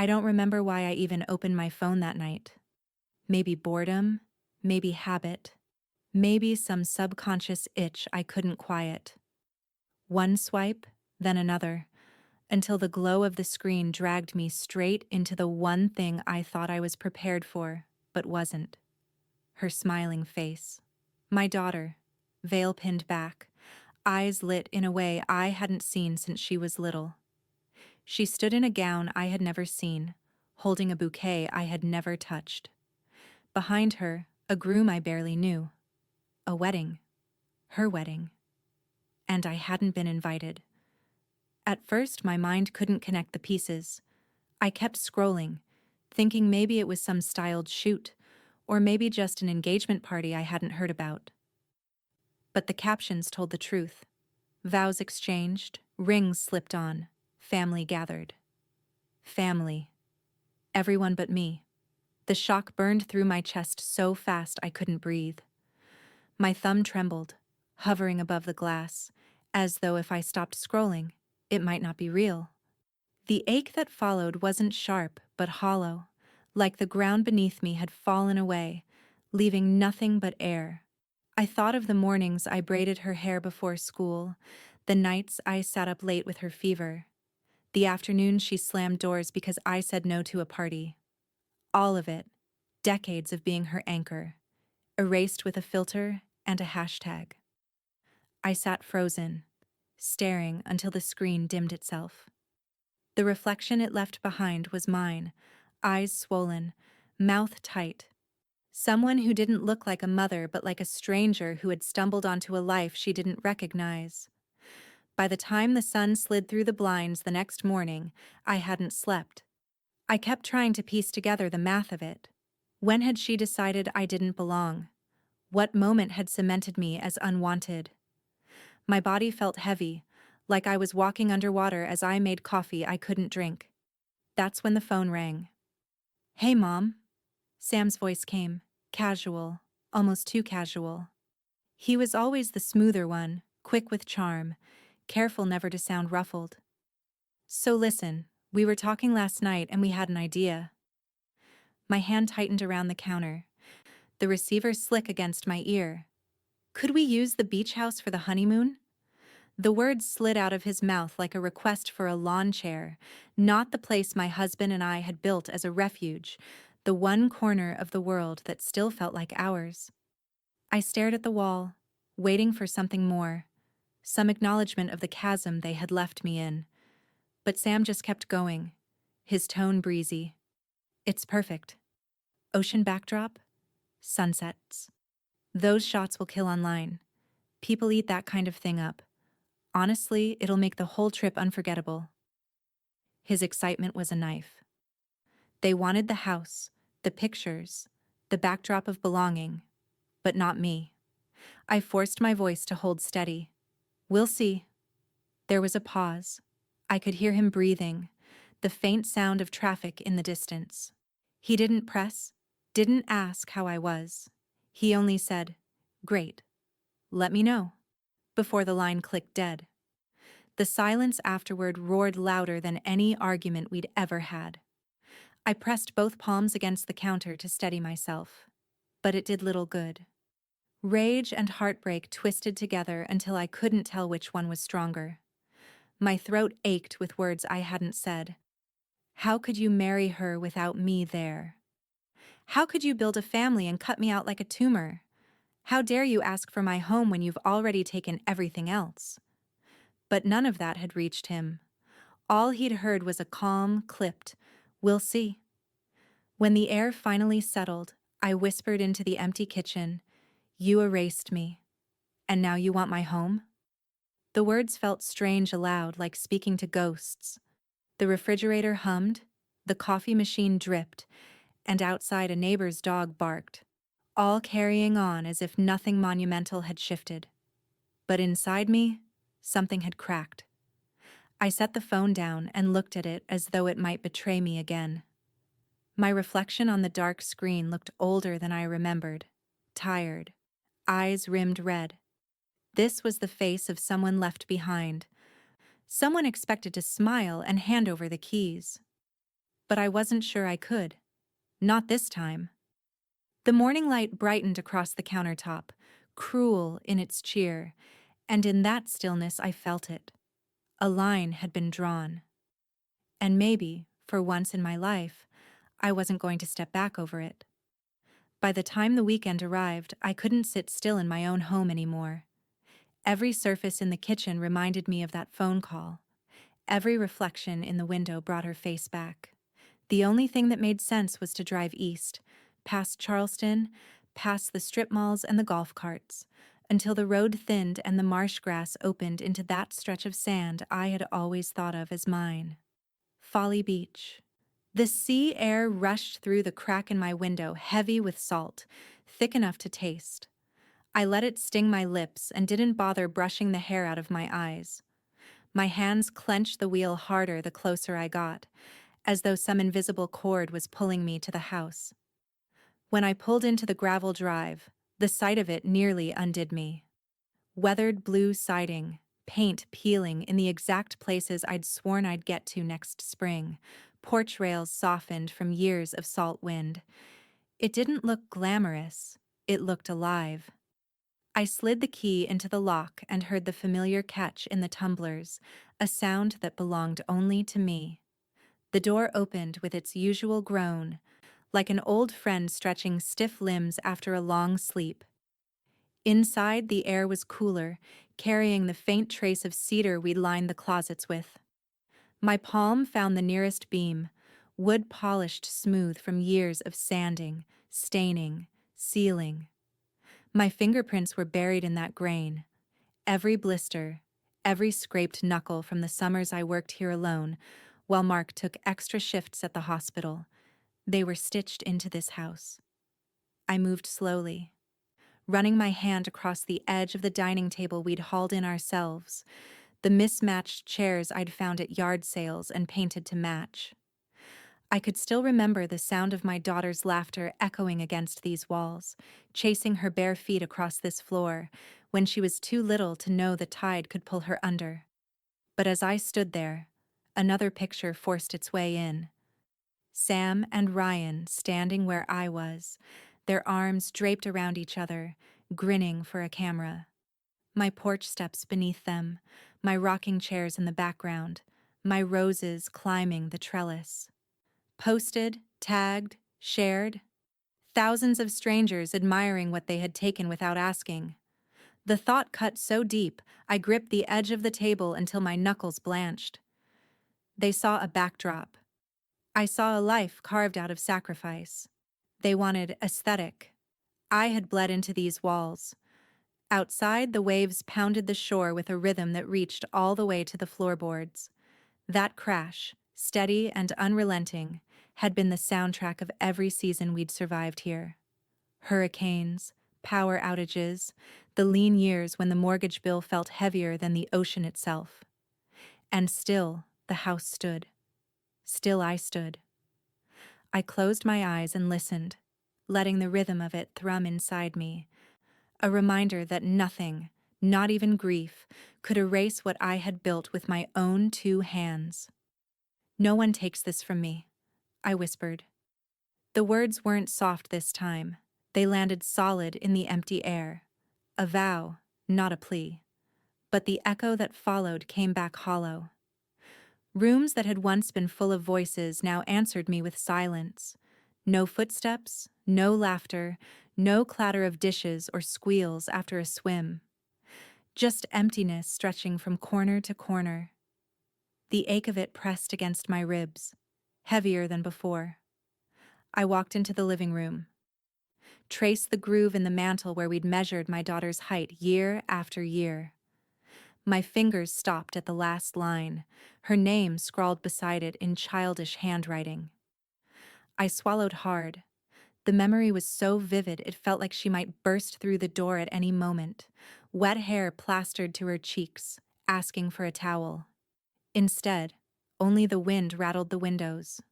I don't remember why I even opened my phone that night. Maybe boredom, maybe habit, maybe some subconscious itch I couldn't quiet. One swipe, then another, until the glow of the screen dragged me straight into the one thing I thought I was prepared for, but wasn't. Her smiling face. My daughter, veil pinned back, eyes lit in a way I hadn't seen since she was little. She stood in a gown I had never seen, holding a bouquet I had never touched. Behind her, a groom I barely knew. A wedding. Her wedding. And I hadn't been invited. At first, my mind couldn't connect the pieces. I kept scrolling, thinking maybe it was some styled shoot, or maybe just an engagement party I hadn't heard about. But the captions told the truth. Vows exchanged, rings slipped on, family gathered. Family. Everyone but me. The shock burned through my chest so fast I couldn't breathe. My thumb trembled, hovering above the glass, as though if I stopped scrolling, it might not be real. The ache that followed wasn't sharp, but hollow, like the ground beneath me had fallen away, leaving nothing but air. I thought of the mornings I braided her hair before school, the nights I sat up late with her fever, the afternoons she slammed doors because I said no to a party. All of it, decades of being her anchor, erased with a filter and a hashtag. I sat frozen, staring until the screen dimmed itself. The reflection it left behind was mine, eyes swollen, mouth tight. Someone who didn't look like a mother but like a stranger who had stumbled onto a life she didn't recognize. By the time the sun slid through the blinds the next morning, I hadn't slept. I kept trying to piece together the math of it. When had she decided I didn't belong? What moment had cemented me as unwanted? My body felt heavy, like I was walking underwater as I made coffee I couldn't drink. That's when the phone rang. "Hey, Mom." Sam's voice came, casual, almost too casual. He was always the smoother one, quick with charm, careful never to sound ruffled. "So listen, we were talking last night and we had an idea." My hand tightened around the counter, the receiver slick against my ear. "Could we use the beach house for the honeymoon?" The words slid out of his mouth like a request for a lawn chair, not the place my husband and I had built as a refuge, the one corner of the world that still felt like ours. I stared at the wall, waiting for something more, some acknowledgement of the chasm they had left me in. But Sam just kept going, his tone breezy. "It's perfect. Ocean backdrop, sunsets. Those shots will kill online. People eat that kind of thing up. Honestly, it'll make the whole trip unforgettable." His excitement was a knife. They wanted the house, the pictures, the backdrop of belonging, but not me. I forced my voice to hold steady. "We'll see." There was a pause. I could hear him breathing, the faint sound of traffic in the distance. He didn't press, didn't ask how I was. He only said, "Great. Let me know," before the line clicked dead. The silence afterward roared louder than any argument we'd ever had. I pressed both palms against the counter to steady myself, but it did little good. Rage and heartbreak twisted together until I couldn't tell which one was stronger. My throat ached with words I hadn't said. How could you marry her without me there? How could you build a family and cut me out like a tumor? How dare you ask for my home when you've already taken everything else? But none of that had reached him. All he'd heard was a calm, clipped, "We'll see." When the air finally settled, I whispered into the empty kitchen, "You erased me. And now you want my home?" The words felt strange aloud, like speaking to ghosts. The refrigerator hummed, the coffee machine dripped, and outside a neighbor's dog barked, all carrying on as if nothing monumental had shifted. But inside me, something had cracked. I set the phone down and looked at it as though it might betray me again. My reflection on the dark screen looked older than I remembered, tired, eyes rimmed red. This was the face of someone left behind, someone expected to smile and hand over the keys. but I wasn't sure I could. Not this time. The morning light brightened across the countertop, cruel in its cheer, and in that stillness I felt it. A line had been drawn. And maybe, for once in my life, I wasn't going to step back over it. By the time the weekend arrived, I couldn't sit still in my own home anymore. Every surface in the kitchen reminded me of that phone call. Every reflection in the window brought her face back. The only thing that made sense was to drive east, past Charleston, past the strip malls and the golf carts, until the road thinned and the marsh grass opened into that stretch of sand I had always thought of as mine. Folly Beach. The sea air rushed through the crack in my window, heavy with salt, thick enough to taste. I let it sting my lips and didn't bother brushing the hair out of my eyes. My hands clenched the wheel harder the closer I got, as though some invisible cord was pulling me to the house. When I pulled into the gravel drive, the sight of it nearly undid me. Weathered blue siding, paint peeling in the exact places I'd sworn I'd get to next spring, porch rails softened from years of salt wind. It didn't look glamorous, it looked alive. I slid the key into the lock and heard the familiar catch in the tumblers, a sound that belonged only to me. The door opened with its usual groan, like an old friend stretching stiff limbs after a long sleep. Inside, the air was cooler, carrying the faint trace of cedar we'd lined the closets with. My palm found the nearest beam, wood polished smooth from years of sanding, staining, sealing. My fingerprints were buried in that grain. Every blister, every scraped knuckle from the summers I worked here alone, while Mark took extra shifts at the hospital. They were stitched into this house. I moved slowly, running my hand across the edge of the dining table we'd hauled in ourselves, the mismatched chairs I'd found at yard sales and painted to match. I could still remember the sound of my daughter's laughter echoing against these walls, chasing her bare feet across this floor, when she was too little to know the tide could pull her under. But as I stood there, another picture forced its way in. Sam and Ryan standing where I was, their arms draped around each other, grinning for a camera. My porch steps beneath them, my rocking chairs in the background, my roses climbing the trellis. Posted, tagged, shared. Thousands of strangers admiring what they had taken without asking. The thought cut so deep, I gripped the edge of the table until my knuckles blanched. They saw a backdrop. I saw a life carved out of sacrifice. They wanted aesthetic. I had bled into these walls. Outside, the waves pounded the shore with a rhythm that reached all the way to the floorboards. That crash, steady and unrelenting, had been the soundtrack of every season we'd survived here. Hurricanes, power outages, the lean years when the mortgage bill felt heavier than the ocean itself. And still, the house stood. Still I stood. I closed my eyes and listened, letting the rhythm of it thrum inside me, a reminder that nothing, not even grief, could erase what I had built with my own 2 hands. "No one takes this from me," I whispered. The words weren't soft this time. They landed solid in the empty air. A vow, not a plea. But the echo that followed came back hollow. Rooms that had once been full of voices now answered me with silence. No footsteps, no laughter, no clatter of dishes or squeals after a swim. Just emptiness stretching from corner to corner. The ache of it pressed against my ribs, heavier than before. I walked into the living room, traced the groove in the mantel where we'd measured my daughter's height year after year. My fingers stopped at the last line, her name scrawled beside it in childish handwriting. I swallowed hard. The memory was so vivid it felt like she might burst through the door at any moment, wet hair plastered to her cheeks, asking for a towel. Instead, only the wind rattled the windows.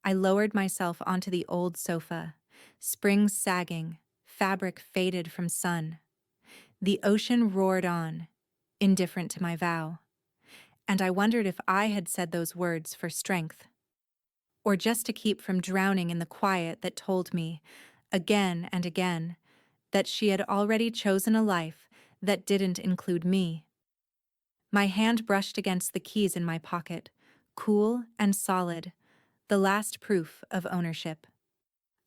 I lowered myself onto the old sofa, springs sagging, fabric faded from sun. The ocean roared on, indifferent to my vow, and I wondered if I had said those words for strength. or just to keep from drowning in the quiet that told me, again and again, that she had already chosen a life that didn't include me. My hand brushed against the keys in my pocket, cool and solid, the last proof of ownership.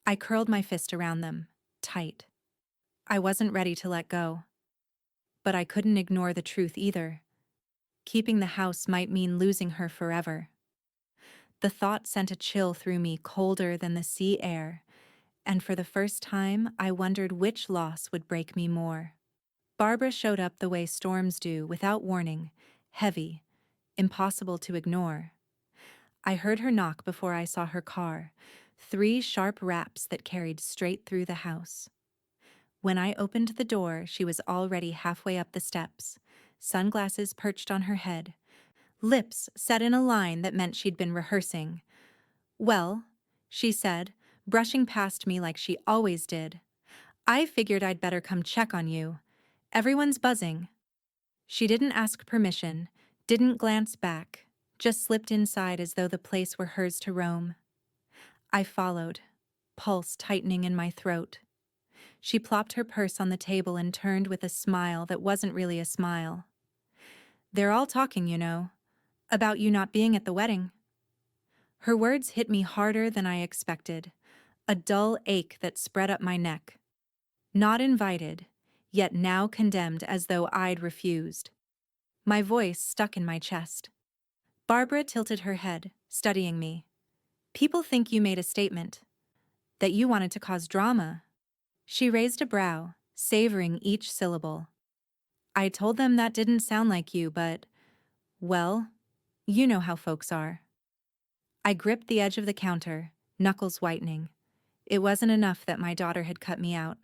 I curled my fist around them, tight. I wasn't ready to let go. But I couldn't ignore the truth either. Keeping the house might mean losing her forever. The thought sent a chill through me colder than the sea air, and for the first time I wondered which loss would break me more. Barbara showed up the way storms do, without warning, heavy, impossible to ignore. I heard her knock before I saw her car, 3 sharp raps that carried straight through the house. When I opened the door, she was already halfway up the steps, sunglasses perched on her head, lips set in a line that meant she'd been rehearsing. "Well," she said, brushing past me like she always did, "I figured I'd better come check on you. Everyone's buzzing." She didn't ask permission, didn't glance back, just slipped inside as though the place were hers to roam. I followed, pulse tightening in my throat. She plopped her purse on the table and turned with a smile that wasn't really a smile. "They're all talking, you know, about you not being at the wedding." Her words hit me harder than I expected, a dull ache that spread up my neck. Not invited, yet now condemned as though I'd refused. My voice stuck in my chest. Barbara tilted her head, studying me. "People think you made a statement, that you wanted to cause drama." She raised a brow, savoring each syllable. "I told them that didn't sound like you, but, well, you know how folks are." I gripped the edge of the counter, knuckles whitening. It wasn't enough that my daughter had cut me out.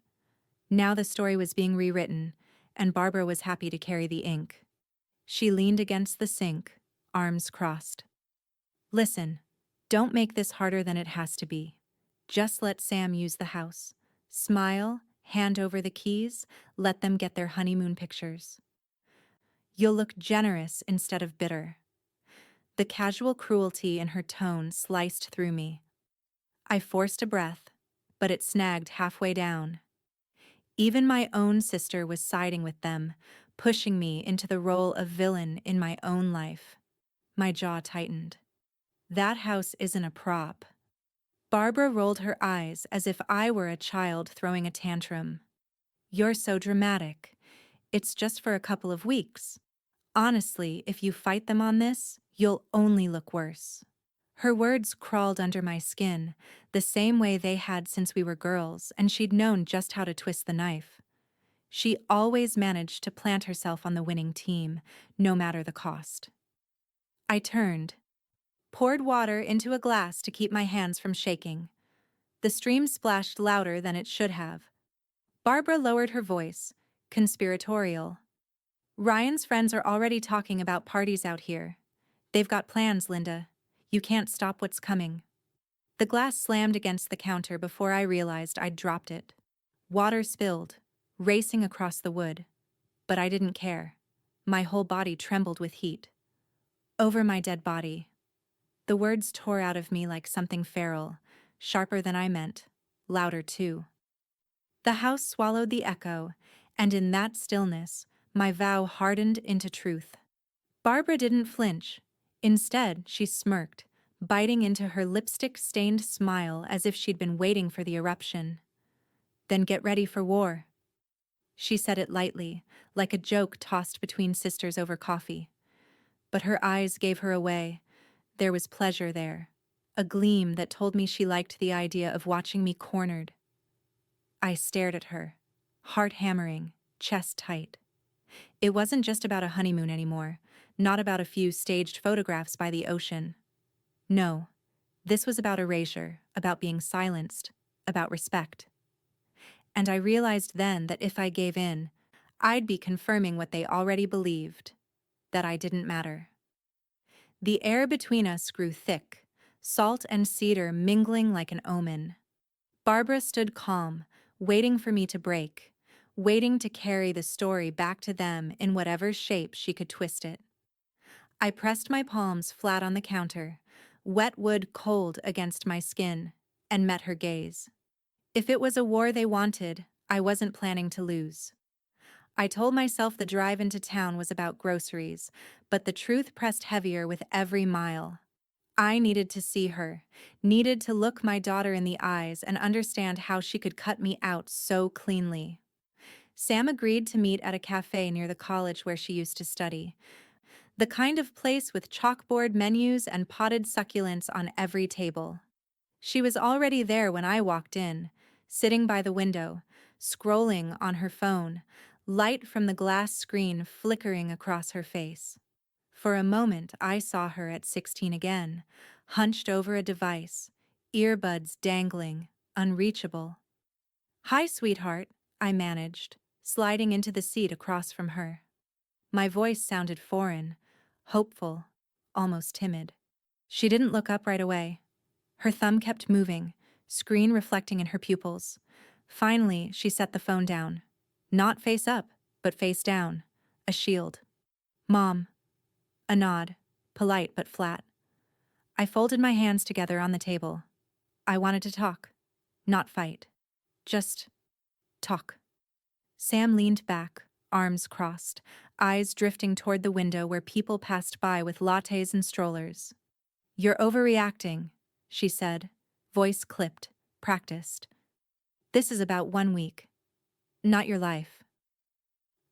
Now the story was being rewritten, and Barbara was happy to carry the ink. She leaned against the sink, arms crossed. "Listen, don't make this harder than it has to be. Just let Sam use the house. Smile, hand over the keys, let them get their honeymoon pictures. You'll look generous instead of bitter." The casual cruelty in her tone sliced through me. I forced a breath, but it snagged halfway down. Even my own sister was siding with them, pushing me into the role of villain in my own life. My jaw tightened. That house isn't a prop. Barbara rolled her eyes as if I were a child throwing a tantrum. "You're so dramatic. It's just for a couple of weeks. Honestly, if you fight them on this, you'll only look worse." Her words crawled under my skin, the same way they had since we were girls, and she'd known just how to twist the knife. She always managed to plant herself on the winning team, no matter the cost. I turned, poured water into a glass to keep my hands from shaking. The stream splashed louder than it should have. Barbara lowered her voice, conspiratorial. "Ryan's friends are already talking about parties out here. They've got plans, Linda. You can't stop what's coming." The glass slammed against the counter before I realized I'd dropped it. Water spilled, racing across the wood. But I didn't care. My whole body trembled with heat. "Over my dead body." The words tore out of me like something feral, sharper than I meant, louder too. The house swallowed the echo, and in that stillness, my vow hardened into truth. Barbara didn't flinch. Instead, she smirked, biting into her lipstick-stained smile as if she'd been waiting for the eruption. "Then get ready for war." She said it lightly, like a joke tossed between sisters over coffee. But her eyes gave her away. There was pleasure there, a gleam that told me she liked the idea of watching me cornered. I stared at her, heart hammering, chest tight. It wasn't just about a honeymoon anymore, not about a few staged photographs by the ocean. No, this was about erasure, about being silenced, about respect. And I realized then that if I gave in, I'd be confirming what they already believed, that I didn't matter. The air between us grew thick, salt and cedar mingling like an omen. Barbara stood calm, waiting for me to break, waiting to carry the story back to them in whatever shape she could twist it. I pressed my palms flat on the counter, wet wood cold against my skin, and met her gaze. If it was a war they wanted, I wasn't planning to lose. I told myself the drive into town was about groceries, but the truth pressed heavier with every mile. I needed to see her, needed to look my daughter in the eyes and understand how she could cut me out so cleanly. Sam agreed to meet at a cafe near the college where she used to study. The kind of place with chalkboard menus and potted succulents on every table. She was already there when I walked in, sitting by the window, scrolling on her phone, light from the glass screen flickering across her face. For a moment, I saw her at 16 again, hunched over a device, earbuds dangling, unreachable. "Hi, sweetheart," I managed, sliding into the seat across from her. My voice sounded foreign, hopeful, almost timid. She didn't look up right away. Her thumb kept moving, screen reflecting in her pupils. Finally, she set the phone down. Not face up, but face down. A shield. "Mom." A nod, polite but flat. I folded my hands together on the table. I wanted to talk, not fight. Just talk. Sam leaned back, arms crossed, eyes drifting toward the window where people passed by with lattes and strollers. "You're overreacting," she said, voice clipped, practiced. "This is about 1 week, not your life."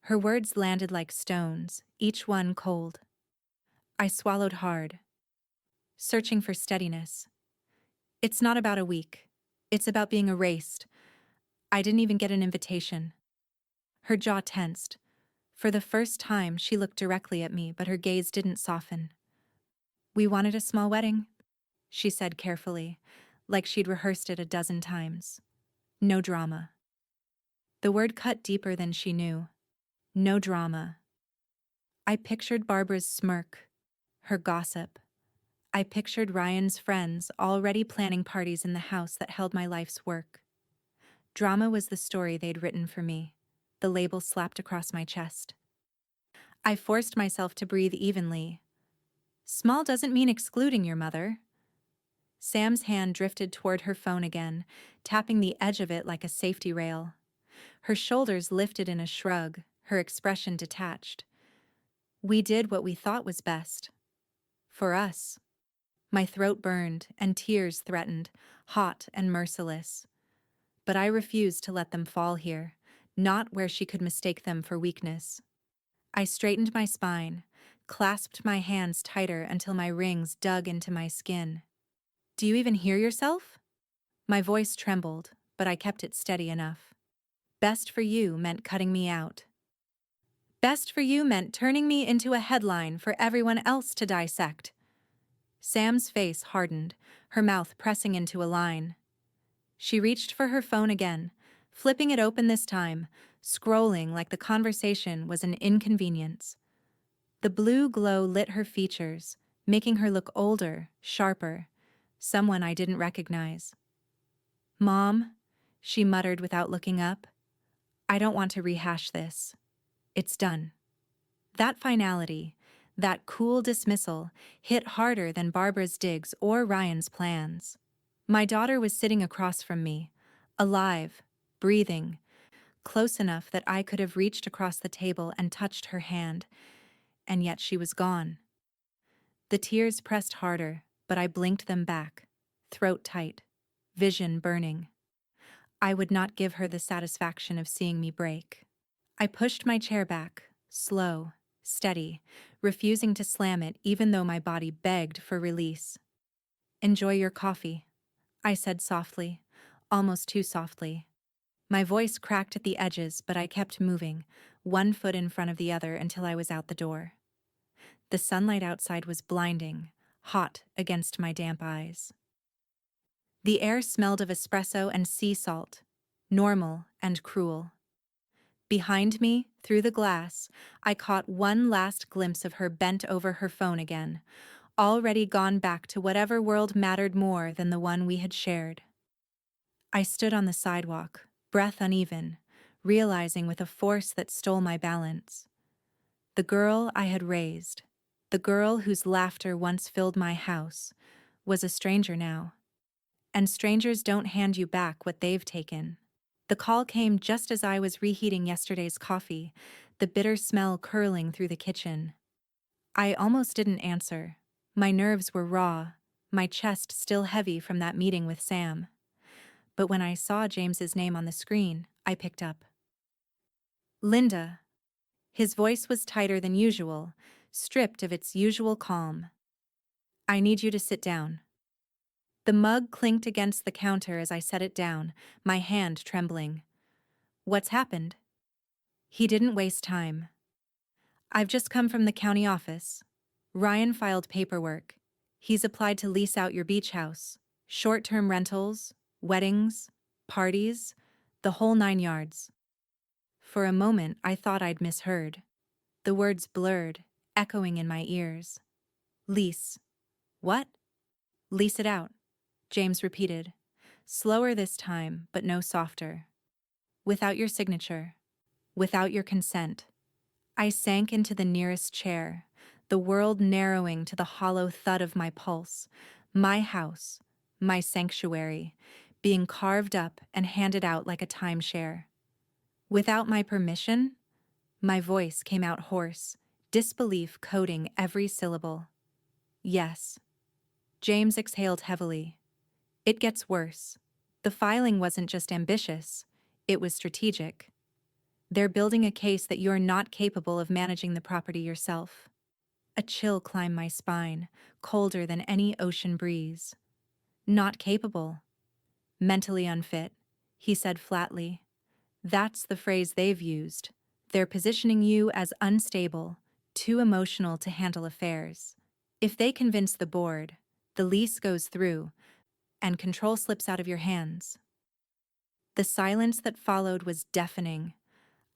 Her words landed like stones, each one cold. I swallowed hard, searching for steadiness. "It's not about a week. It's about being erased. I didn't even get an invitation." Her jaw tensed. For the first time, she looked directly at me, but her gaze didn't soften. "We wanted a small wedding," she said carefully, like she'd rehearsed it a dozen times. "No drama." The word cut deeper than she knew. No drama. I pictured Barbara's smirk, her gossip. I pictured Ryan's friends already planning parties in the house that held my life's work. Drama was the story they'd written for me, the label slapped across my chest. I forced myself to breathe evenly. "Small doesn't mean excluding your mother." Sam's hand drifted toward her phone again, tapping the edge of it like a safety rail. Her shoulders lifted in a shrug, her expression detached. "We did what we thought was best. For us." My throat burned, and tears threatened, hot and merciless. But I refused to let them fall here, not where she could mistake them for weakness. I straightened my spine, clasped my hands tighter until my rings dug into my skin. "Do you even hear yourself?" My voice trembled, but I kept it steady enough. Best for you meant cutting me out. Best for you meant turning me into a headline for everyone else to dissect. Sam's face hardened, her mouth pressing into a line. She reached for her phone again, flipping it open this time, scrolling like the conversation was an inconvenience. The blue glow lit her features, making her look older, sharper, someone I didn't recognize. "Mom," she muttered without looking up, "I don't want to rehash this. It's done." That finality, that cool dismissal, hit harder than Barbara's digs or Ryan's plans. My daughter was sitting across from me, alive, breathing, close enough that I could have reached across the table and touched her hand, and yet she was gone. The tears pressed harder, but I blinked them back, throat tight, vision burning. I would not give her the satisfaction of seeing me break. I pushed my chair back, slow, steady, refusing to slam it even though my body begged for release. "Enjoy your coffee," I said softly, almost too softly. My voice cracked at the edges, but I kept moving, one foot in front of the other until I was out the door. The sunlight outside was blinding, hot against my damp eyes. The air smelled of espresso and sea salt, normal and cruel. Behind me, through the glass, I caught one last glimpse of her bent over her phone again, already gone back to whatever world mattered more than the one we had shared. I stood on the sidewalk, breath uneven, realizing with a force that stole my balance. The girl I had raised, the girl whose laughter once filled my house, was a stranger now. And strangers don't hand you back what they've taken. The call came just as I was reheating yesterday's coffee, the bitter smell curling through the kitchen. I almost didn't answer. My nerves were raw, my chest still heavy from that meeting with Sam. But when I saw James's name on the screen, I picked up. Linda. His voice was tighter than usual, stripped of its usual calm. I need you to sit down. The mug clinked against the counter as I set it down, my hand trembling. What's happened? He didn't waste time. I've just come from the county office. Ryan filed paperwork. He's applied to lease out your beach house. Short-term rentals, weddings, parties, the whole 9 yards. For a moment, I thought I'd misheard. The words blurred, echoing in my ears. Lease. What? Lease it out, James repeated. Slower this time, but no softer. Without your signature. Without your consent. I sank into the nearest chair, the world narrowing to the hollow thud of my pulse. My house, my sanctuary, being carved up and handed out like a timeshare. Without my permission? My voice came out hoarse, disbelief coating every syllable. Yes. James exhaled heavily. It gets worse. The filing wasn't just ambitious, it was strategic. They're building a case that you're not capable of managing the property yourself. A chill climbed my spine, colder than any ocean breeze. Not capable. Mentally unfit, he said flatly. That's the phrase they've used. They're positioning you as unstable, too emotional to handle affairs. If they convince the board, the lease goes through, and control slips out of your hands. The silence that followed was deafening.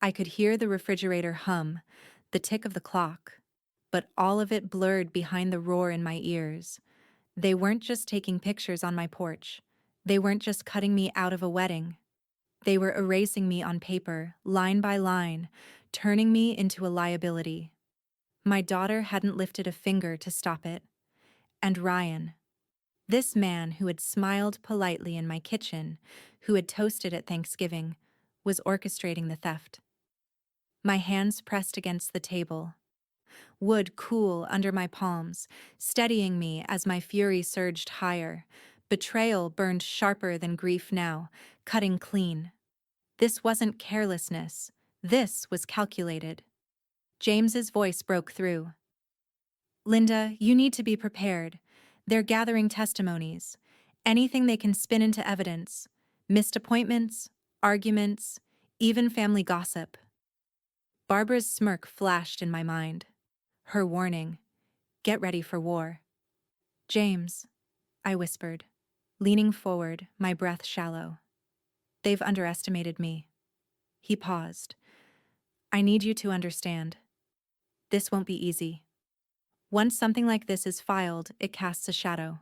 I could hear the refrigerator hum, the tick of the clock, but all of it blurred behind the roar in my ears. They weren't just taking pictures on my porch. They weren't just cutting me out of a wedding. They were erasing me on paper, line by line, turning me into a liability. My daughter hadn't lifted a finger to stop it. And Ryan, this man who had smiled politely in my kitchen, who had toasted at Thanksgiving, was orchestrating the theft. My hands pressed against the table. Wood cool under my palms, steadying me as my fury surged higher. Betrayal burned sharper than grief now, cutting clean. This wasn't carelessness. This was calculated. James's voice broke through. Linda, you need to be prepared. They're gathering testimonies. Anything they can spin into evidence. Missed appointments, arguments, even family gossip. Barbara's smirk flashed in my mind. Her warning. Get ready for war. James, I whispered, leaning forward, my breath shallow. They've underestimated me. He paused. I need you to understand. This won't be easy. Once something like this is filed, it casts a shadow.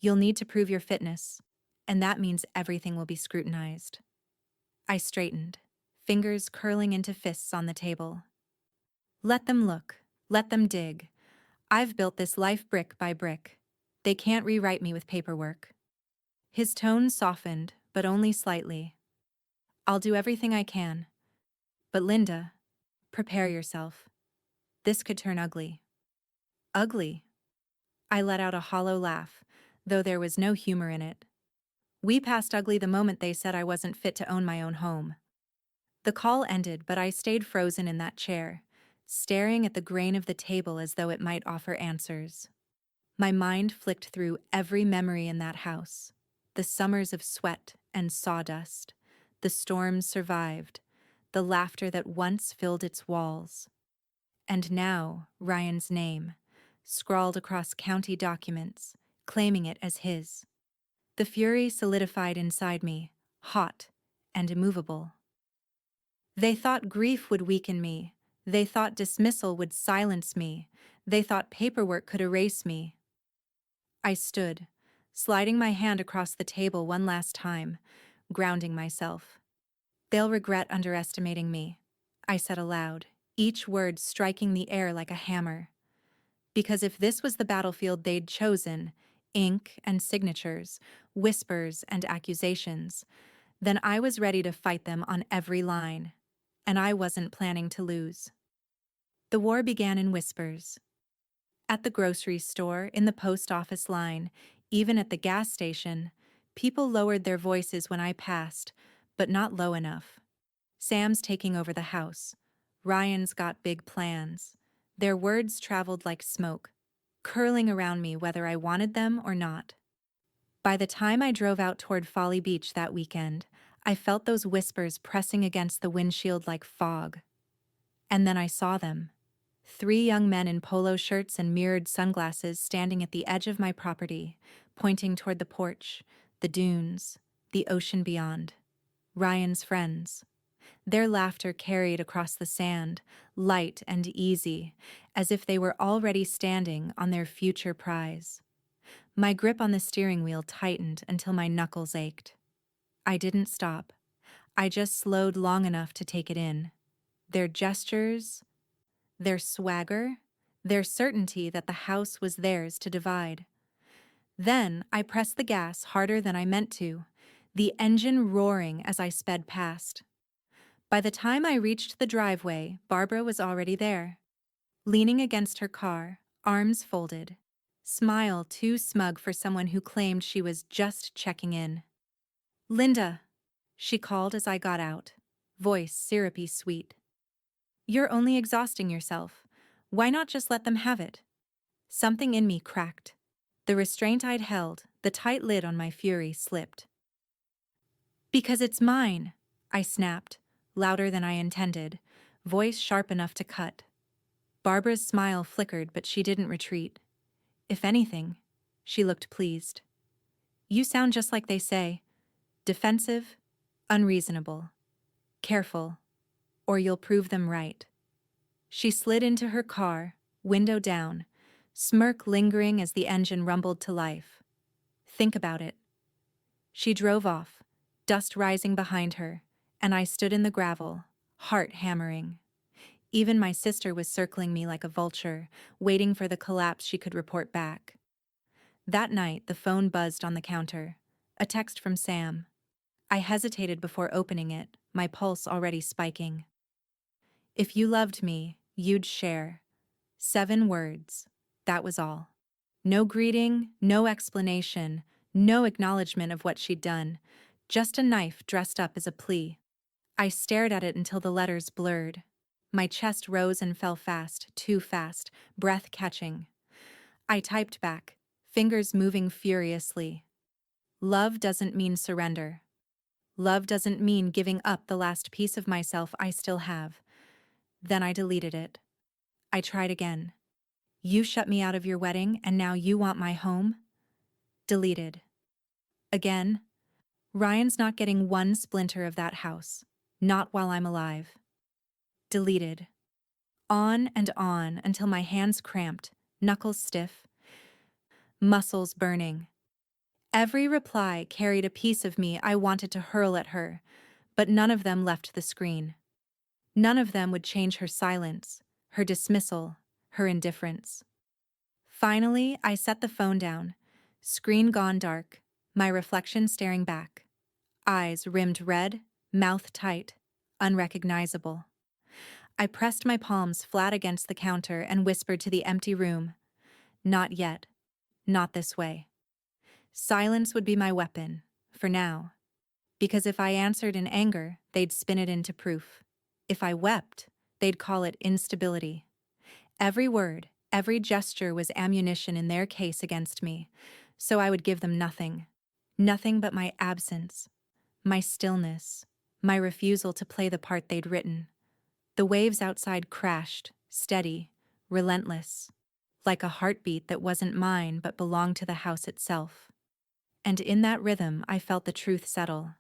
You'll need to prove your fitness, and that means everything will be scrutinized. I straightened, fingers curling into fists on the table. Let them look. Let them dig. I've built this life brick by brick. They can't rewrite me with paperwork. His tone softened, but only slightly. I'll do everything I can. But Linda, prepare yourself. This could turn ugly. Ugly? I let out a hollow laugh, though there was no humor in it. We passed ugly the moment they said I wasn't fit to own my own home. The call ended, but I stayed frozen in that chair, staring at the grain of the table as though it might offer answers. My mind flicked through every memory in that house. The summers of sweat and sawdust, the storms survived, the laughter that once filled its walls. And now, Ryan's name, scrawled across county documents, claiming it as his. The fury solidified inside me, hot and immovable. They thought grief would weaken me. They thought dismissal would silence me. They thought paperwork could erase me. I stood, sliding my hand across the table one last time, grounding myself. They'll regret underestimating me, I said aloud, each word striking the air like a hammer. Because if this was the battlefield they'd chosen, ink and signatures, whispers and accusations. Then I was ready to fight them on every line, and I wasn't planning to lose. The war began in whispers. At the grocery store, in the post office line, even at the gas station, people lowered their voices when I passed, but not low enough. Sam's taking over the house. Ryan's got big plans. Their words traveled like smoke, curling around me whether I wanted them or not. By the time I drove out toward Folly Beach that weekend, I felt those whispers pressing against the windshield like fog. And then I saw them. 3 young men in polo shirts and mirrored sunglasses standing at the edge of my property, pointing toward the porch, the dunes, the ocean beyond. Ryan's friends. Their laughter carried across the sand, light and easy, as if they were already standing on their future prize. My grip on the steering wheel tightened until my knuckles ached. I didn't stop. I just slowed long enough to take it in. Their gestures, their swagger, their certainty that the house was theirs to divide. Then I pressed the gas harder than I meant to, the engine roaring as I sped past. By the time I reached the driveway, Barbara was already there, leaning against her car, arms folded, smile too smug for someone who claimed she was just checking in. "Linda," she called as I got out, voice syrupy sweet. "You're only exhausting yourself. Why not just let them have it?" Something in me cracked. The restraint I'd held, the tight lid on my fury, slipped. "Because it's mine," I snapped, louder than I intended, voice sharp enough to cut. Barbara's smile flickered, but she didn't retreat. If anything, she looked pleased. "You sound just like they say. Defensive, unreasonable, careful, or you'll prove them right." She slid into her car, window down, smirk lingering as the engine rumbled to life. "Think about it." She drove off, dust rising behind her, and I stood in the gravel, heart hammering. Even my sister was circling me like a vulture, waiting for the collapse she could report back. That night, the phone buzzed on the counter. A text from Sam. I hesitated before opening it, my pulse already spiking. "If you loved me, you'd share." 7 words. That was all. No greeting, no explanation, no acknowledgement of what she'd done. Just a knife dressed up as a plea. I stared at it until the letters blurred. My chest rose and fell fast, too fast, breath catching. I typed back, fingers moving furiously. "Love doesn't mean surrender. Love doesn't mean giving up the last piece of myself I still have." Then I deleted it. I tried again. "You shut me out of your wedding and now you want my home?" Deleted. Again. "Ryan's not getting one splinter of that house. Not while I'm alive." Deleted. On and on until my hands cramped, knuckles stiff, muscles burning. Every reply carried a piece of me I wanted to hurl at her, but none of them left the screen. None of them would change her silence, her dismissal, her indifference. Finally, I set the phone down, screen gone dark, my reflection staring back. Eyes rimmed red, mouth tight, unrecognizable. I pressed my palms flat against the counter and whispered to the empty room, "Not yet. Not this way." Silence would be my weapon, for now. Because if I answered in anger, they'd spin it into proof. If I wept, they'd call it instability. Every word, every gesture was ammunition in their case against me, so I would give them nothing. Nothing but my absence, my stillness, my refusal to play the part they'd written. The waves outside crashed, steady, relentless, like a heartbeat that wasn't mine but belonged to the house itself. And in that rhythm, I felt the truth settle.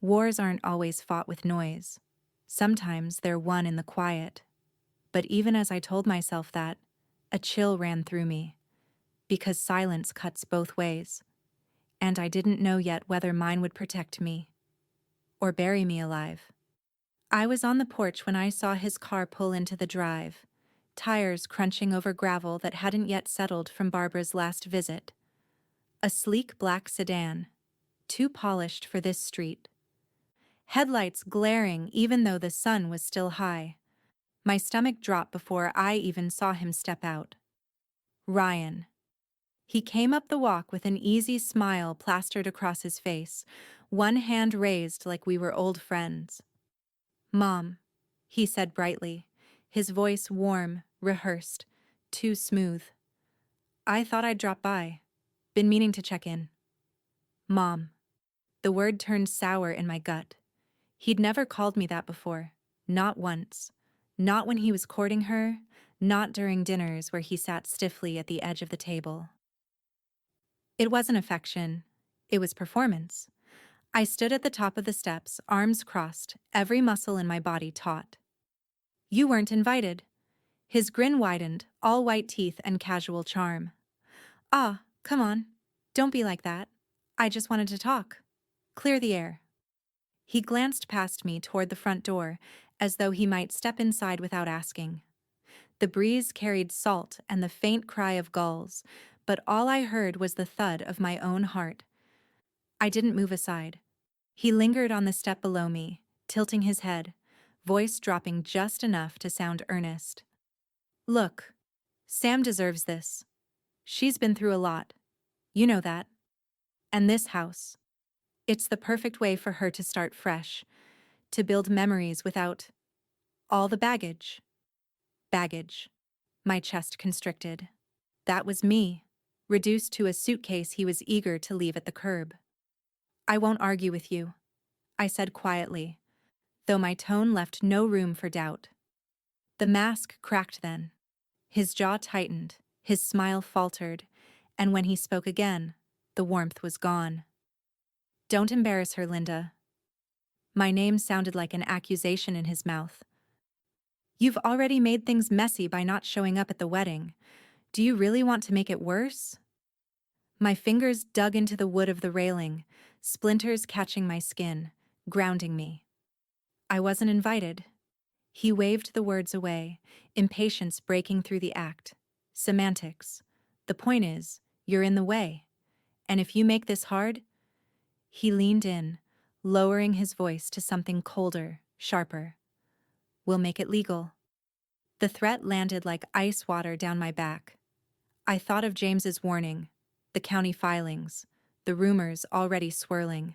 Wars aren't always fought with noise. Sometimes they're won in the quiet. But even as I told myself that, a chill ran through me, because silence cuts both ways, and I didn't know yet whether mine would protect me or bury me alive. I was on the porch when I saw his car pull into the drive, tires crunching over gravel that hadn't yet settled from Barbara's last visit. A sleek black sedan, too polished for this street. Headlights glaring even though the sun was still high. My stomach dropped before I even saw him step out. Ryan. He came up the walk with an easy smile plastered across his face, one hand raised like we were old friends. "Mom," he said brightly, his voice warm, rehearsed, too smooth. "I thought I'd drop by. Been meaning to check in." Mom. The word turned sour in my gut. He'd never called me that before, not once. Not when he was courting her, not during dinners where he sat stiffly at the edge of the table. It wasn't affection, it was performance. I stood at the top of the steps, arms crossed, every muscle in my body taut. "You weren't invited." His grin widened, all white teeth and casual charm. "Ah, come on. Don't be like that. I just wanted to talk. Clear the air." He glanced past me toward the front door, as though he might step inside without asking. The breeze carried salt and the faint cry of gulls, but all I heard was the thud of my own heart. I didn't move aside. He lingered on the step below me, tilting his head, voice dropping just enough to sound earnest. "Look, Sam deserves this. She's been through a lot. You know that. And this house. It's the perfect way for her to start fresh, to build memories without all the baggage." Baggage. My chest constricted. That was me, reduced to a suitcase he was eager to leave at the curb. "I won't argue with you," I said quietly, though my tone left no room for doubt. The mask cracked then. His jaw tightened, his smile faltered, and when he spoke again, the warmth was gone. "Don't embarrass her, Linda." My name sounded like an accusation in his mouth. "You've already made things messy by not showing up at the wedding. Do you really want to make it worse?" My fingers dug into the wood of the railing, splinters catching my skin, grounding me. "I wasn't invited." He waved the words away, impatience breaking through the act. "Semantics. The point is, you're in the way. And if you make this hard—" He leaned in, lowering his voice to something colder, sharper. "We'll make it legal." The threat landed like ice water down my back. I thought of James's warning, the county filings, the rumors already swirling.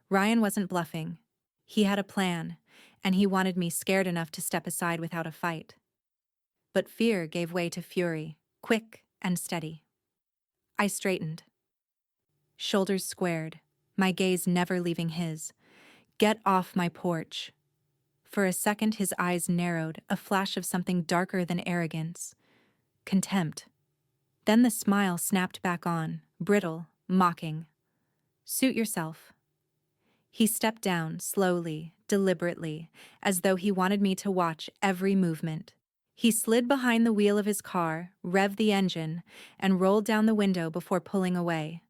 Ryan wasn't bluffing. He had a plan, and he wanted me scared enough to step aside without a fight. But fear gave way to fury, quick and steady. I straightened. Shoulders squared, my gaze never leaving his. "Get off my porch." For a second his eyes narrowed, a flash of something darker than arrogance. Contempt. Then the smile snapped back on, brittle, mocking. "Suit yourself." He stepped down, slowly, deliberately, as though he wanted me to watch every movement. He slid behind the wheel of his car, revved the engine, and rolled down the window before pulling away.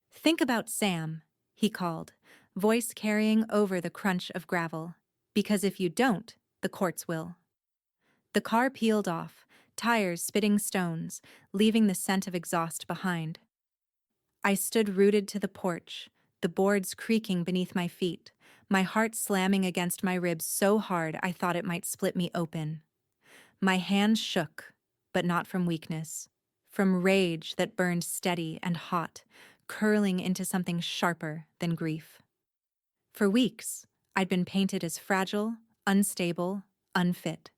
"Think about Sam," he called, voice carrying over the crunch of gravel. "Because if you don't, the courts will." The car peeled off, tires spitting stones, leaving the scent of exhaust behind. I stood rooted to the porch, the boards creaking beneath my feet, my heart slamming against my ribs so hard I thought it might split me open. My hands shook, but not from weakness, from rage that burned steady and hot, curling into something sharper than grief. For weeks, I'd been painted as fragile, unstable, unfit.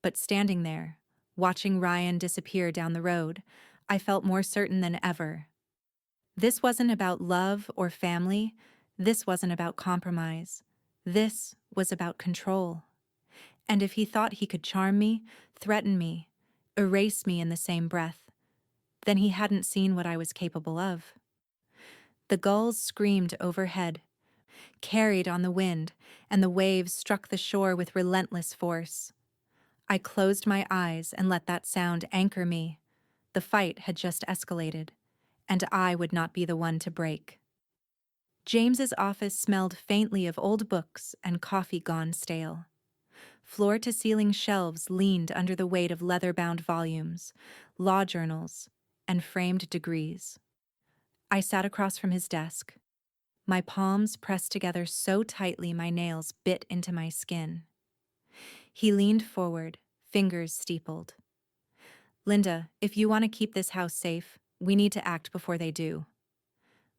But standing there, watching Ryan disappear down the road, I felt more certain than ever. This wasn't about love or family. This wasn't about compromise. This was about control. And if he thought he could charm me, threaten me, erase me in the same breath, then he hadn't seen what I was capable of. The gulls screamed overhead, carried on the wind, and the waves struck the shore with relentless force. I closed my eyes and let that sound anchor me. The fight had just escalated, and I would not be the one to break. James's office smelled faintly of old books and coffee gone stale. Floor-to-ceiling shelves leaned under the weight of leather-bound volumes, law journals, and framed degrees. I sat across from his desk, my palms pressed together so tightly my nails bit into my skin. He leaned forward, fingers steepled. Linda, if you want to keep this house safe, we need to act before they do.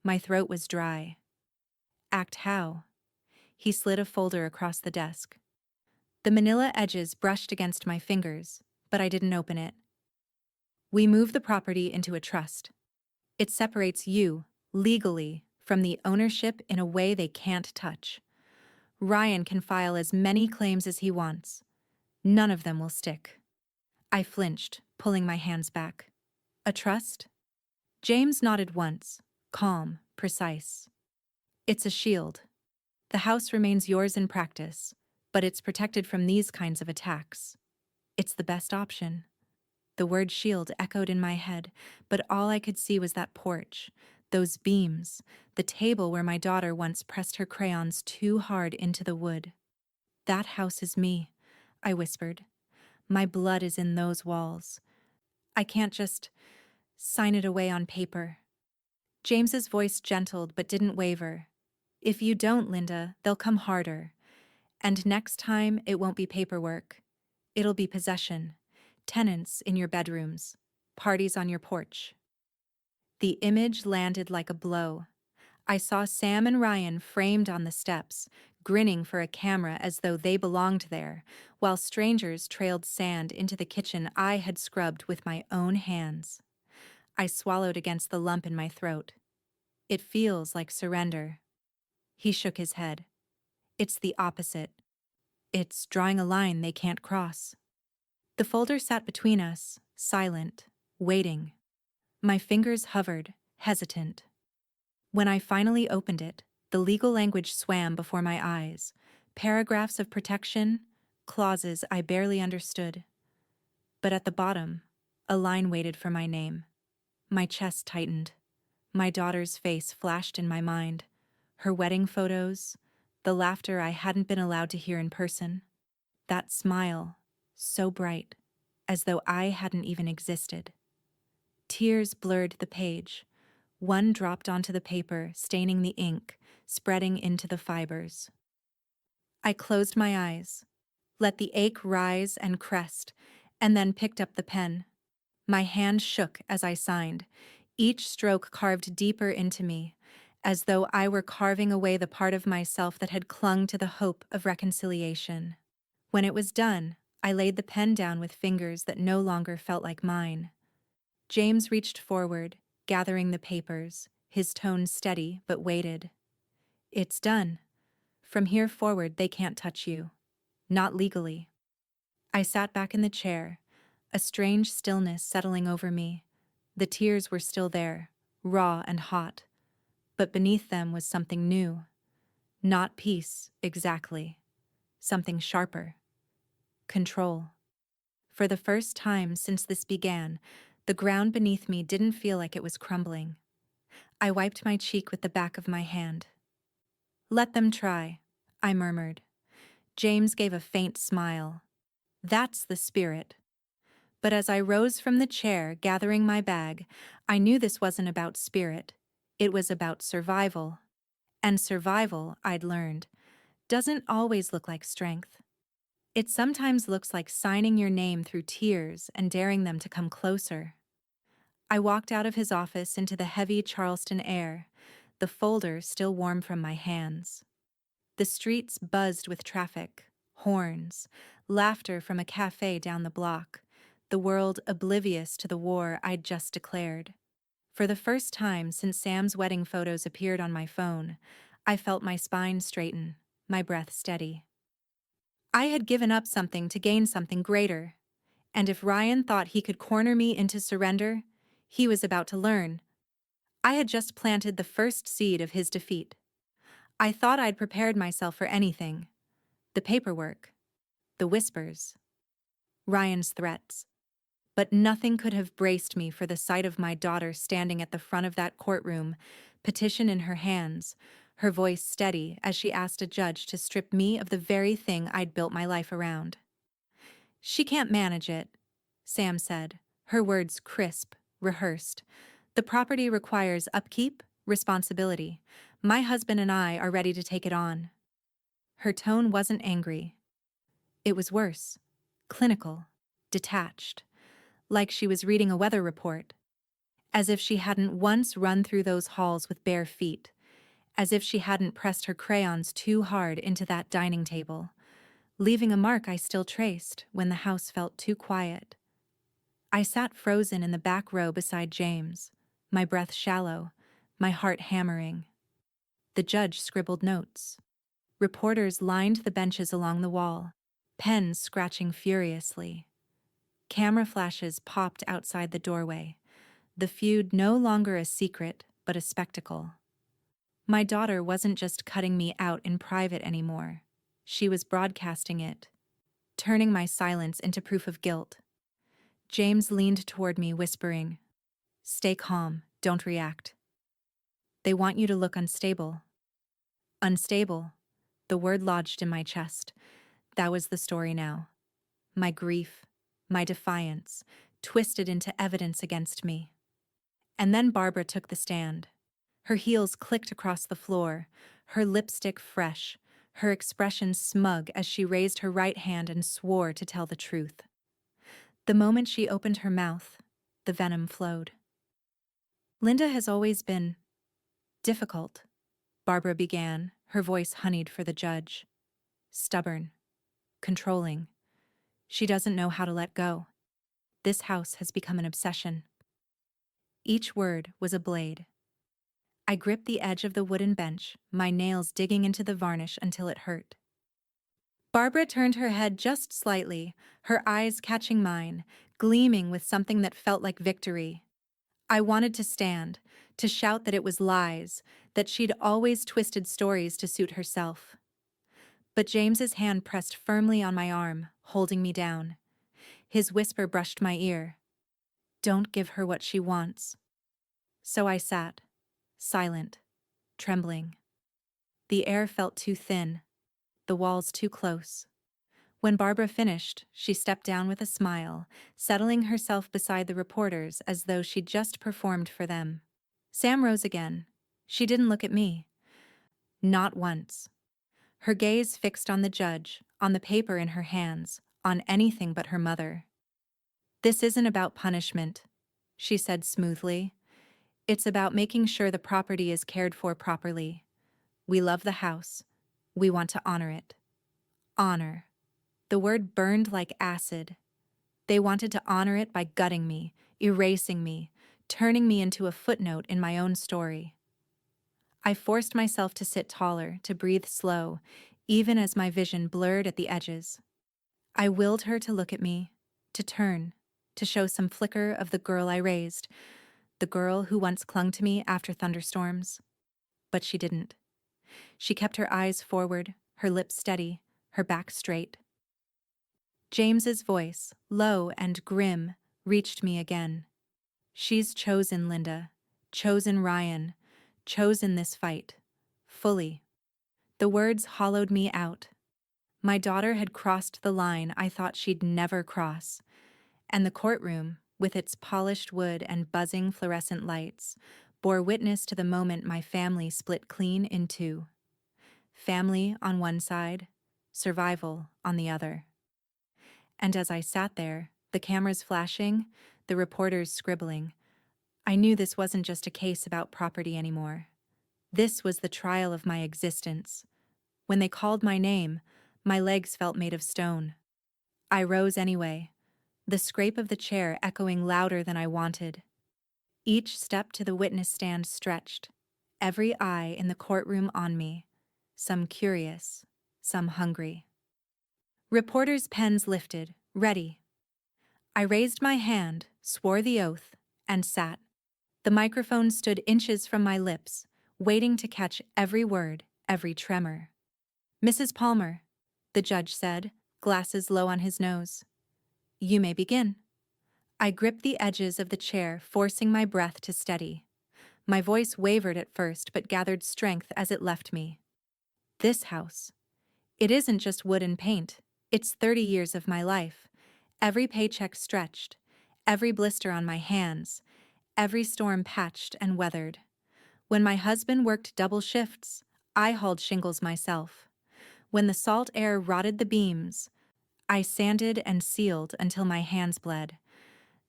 My throat was dry. Act how? He slid a folder across the desk. The manila edges brushed against my fingers, but I didn't open it. We move the property into a trust. It separates you, legally, from the ownership in a way they can't touch. Ryan can file as many claims as he wants. None of them will stick. I flinched, pulling my hands back. A trust? James nodded once, calm, precise. It's a shield. The house remains yours in practice, but it's protected from these kinds of attacks. It's the best option. The word shield echoed in my head, but all I could see was that porch, those beams, the table where my daughter once pressed her crayons too hard into the wood. That house is me, I whispered. My blood is in those walls. I can't just sign it away on paper. James's voice gentled but didn't waver. If you don't, Linda, they'll come harder. And next time, it won't be paperwork. It'll be possession. Tenants in your bedrooms. Parties on your porch. The image landed like a blow. I saw Sam and Ryan framed on the steps, grinning for a camera as though they belonged there, while strangers trailed sand into the kitchen I had scrubbed with my own hands. I swallowed against the lump in my throat. It feels like surrender. He shook his head. It's the opposite. It's drawing a line they can't cross. The folder sat between us, silent, waiting. My fingers hovered, hesitant. When I finally opened it, the legal language swam before my eyes. Paragraphs of protection, clauses I barely understood. But at the bottom, a line waited for my name. My chest tightened. My daughter's face flashed in my mind. Her wedding photos, the laughter I hadn't been allowed to hear in person. That smile, so bright, as though I hadn't even existed. Tears blurred the page. One dropped onto the paper, staining the ink, spreading into the fibers. I closed my eyes, let the ache rise and crest, and then picked up the pen. My hand shook as I signed, each stroke carved deeper into me, as though I were carving away the part of myself that had clung to the hope of reconciliation. When it was done, I laid the pen down with fingers that no longer felt like mine. James reached forward, gathering the papers, his tone steady but weighted. It's done. From here forward, they can't touch you. Not legally. I sat back in the chair, a strange stillness settling over me. The tears were still there, raw and hot, but beneath them was something new. Not peace, exactly. Something sharper. Control. For the first time since this began, the ground beneath me didn't feel like it was crumbling. I wiped my cheek with the back of my hand. Let them try, I murmured. James gave a faint smile. That's the spirit. But as I rose from the chair, gathering my bag, I knew this wasn't about spirit. It was about survival. And survival, I'd learned, doesn't always look like strength. It sometimes looks like signing your name through tears and daring them to come closer. I walked out of his office into the heavy Charleston air, the folder still warm from my hands. The streets buzzed with traffic, horns, laughter from a cafe down the block, the world oblivious to the war I'd just declared. For the first time since Sam's wedding photos appeared on my phone, I felt my spine straighten, my breath steady. I had given up something to gain something greater, and if Ryan thought he could corner me into surrender, he was about to learn. I had just planted the first seed of his defeat. I thought I'd prepared myself for anything. The paperwork, the whispers, Ryan's threats. But nothing could have braced me for the sight of my daughter standing at the front of that courtroom, petition in her hands, her voice steady as she asked a judge to strip me of the very thing I'd built my life around. She can't manage it, Sam said, her words crisp, rehearsed. The property requires upkeep, responsibility. My husband and I are ready to take it on. Her tone wasn't angry. It was worse. Clinical. Detached. Like she was reading a weather report. As if she hadn't once run through those halls with bare feet. As if she hadn't pressed her crayons too hard into that dining table, leaving a mark I still traced when the house felt too quiet. I sat frozen in the back row beside James, my breath shallow, my heart hammering. The judge scribbled notes. Reporters lined the benches along the wall, pens scratching furiously. Camera flashes popped outside the doorway, the feud no longer a secret but a spectacle. My daughter wasn't just cutting me out in private anymore. She was broadcasting it, turning my silence into proof of guilt. James leaned toward me, whispering, "Stay calm, don't react. They want you to look unstable." Unstable. The word lodged in my chest. That was the story now. My grief, my defiance, twisted into evidence against me. And then Barbara took the stand. Her heels clicked across the floor, her lipstick fresh, her expression smug as she raised her right hand and swore to tell the truth. The moment she opened her mouth, the venom flowed. "Linda has always been difficult," Barbara began, her voice honeyed for the judge. "Stubborn. Controlling. She doesn't know how to let go. This house has become an obsession." Each word was a blade. I gripped the edge of the wooden bench, my nails digging into the varnish until it hurt. Barbara turned her head just slightly, her eyes catching mine, gleaming with something that felt like victory. I wanted to stand, to shout that it was lies, that she'd always twisted stories to suit herself. But James's hand pressed firmly on my arm, holding me down. His whisper brushed my ear. "Don't give her what she wants." So I sat, silent, trembling. The air felt too thin, the walls too close. When Barbara finished, she stepped down with a smile, settling herself beside the reporters as though she'd just performed for them. Sam rose again. She didn't look at me. Not once. Her gaze fixed on the judge, on the paper in her hands, on anything but her mother. "This isn't about punishment," she said smoothly. "It's about making sure the property is cared for properly. We love the house. We want to honor it." Honor. The word burned like acid. They wanted to honor it by gutting me, erasing me, turning me into a footnote in my own story. I forced myself to sit taller, to breathe slow, even as my vision blurred at the edges. I willed her to look at me, to turn, to show some flicker of the girl I raised, the girl who once clung to me after thunderstorms. But she didn't. She kept her eyes forward, her lips steady, her back straight. James's voice, low and grim, reached me again. "She's chosen Linda, chosen Ryan, chosen this fight. Fully." The words hollowed me out. My daughter had crossed the line I thought she'd never cross, and the courtroom, with its polished wood and buzzing fluorescent lights, bore witness to the moment my family split clean in two. Family on one side, survival on the other. And as I sat there, the cameras flashing, the reporters scribbling, I knew this wasn't just a case about property anymore. This was the trial of my existence. When they called my name, my legs felt made of stone. I rose anyway, the scrape of the chair echoing louder than I wanted. Each step to the witness stand stretched, every eye in the courtroom on me, some curious, some hungry. Reporters' pens lifted, ready. I raised my hand, swore the oath, and sat. The microphone stood inches from my lips, waiting to catch every word, every tremor. "Mrs. Palmer," the judge said, glasses low on his nose. "You may begin." I gripped the edges of the chair, forcing my breath to steady. My voice wavered at first, but gathered strength as it left me. This house. It isn't just wood and paint. It's 30 years of my life. Every paycheck stretched, every blister on my hands, every storm patched and weathered. When my husband worked double shifts, I hauled shingles myself. When the salt air rotted the beams, I sanded and sealed until my hands bled.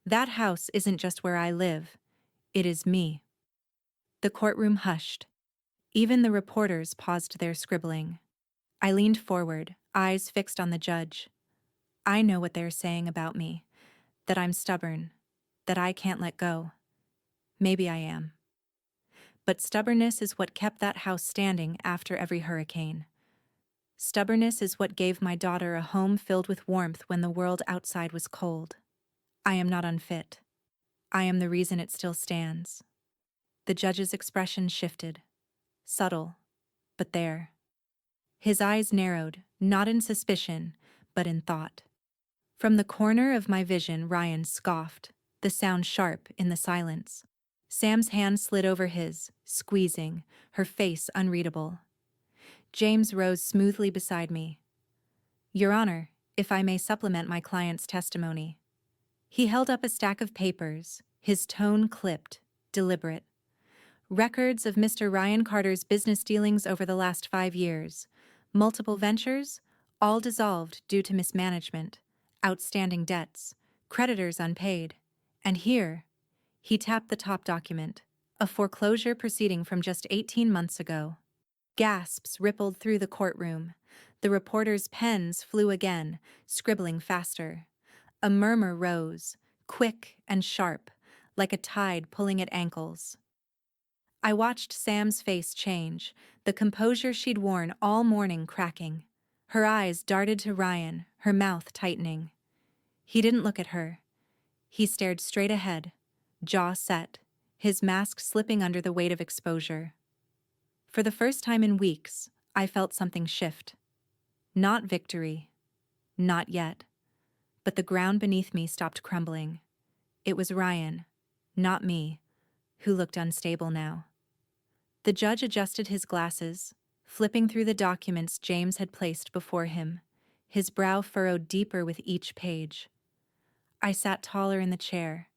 That house isn't just where I live, it is me. The courtroom hushed. Even the reporters paused their scribbling. I leaned forward, eyes fixed on the judge. I know what they're saying about me, that I'm stubborn, that I can't let go. Maybe I am. But stubbornness is what kept that house standing after every hurricane. Stubbornness is what gave my daughter a home filled with warmth when the world outside was cold. I am not unfit. I am the reason it still stands. The judge's expression shifted. Subtle, but there. His eyes narrowed, not in suspicion, but in thought. From the corner of my vision, Ryan scoffed, the sound sharp in the silence. Sam's hand slid over his, squeezing, her face unreadable. James rose smoothly beside me. Your Honor, if I may supplement my client's testimony. He held up a stack of papers, his tone clipped, deliberate. Records of Mr. Ryan Carter's business dealings over the last 5 years. Multiple ventures, all dissolved due to mismanagement, outstanding debts, creditors unpaid. And here, he tapped the top document, a foreclosure proceeding from just 18 months ago. Gasps rippled through the courtroom. The reporters' pens flew again, scribbling faster. A murmur rose, quick and sharp, like a tide pulling at ankles. I watched Sam's face change, the composure she'd worn all morning cracking. Her eyes darted to Ryan, her mouth tightening. He didn't look at her. He stared straight ahead, jaw set, his mask slipping under the weight of exposure. For the first time in weeks, I felt something shift. Not victory. Not yet. But the ground beneath me stopped crumbling. It was Ryan, not me, who looked unstable now. The judge adjusted his glasses, flipping through the documents James had placed before him, his brow furrowed deeper with each page. I sat taller in the chair,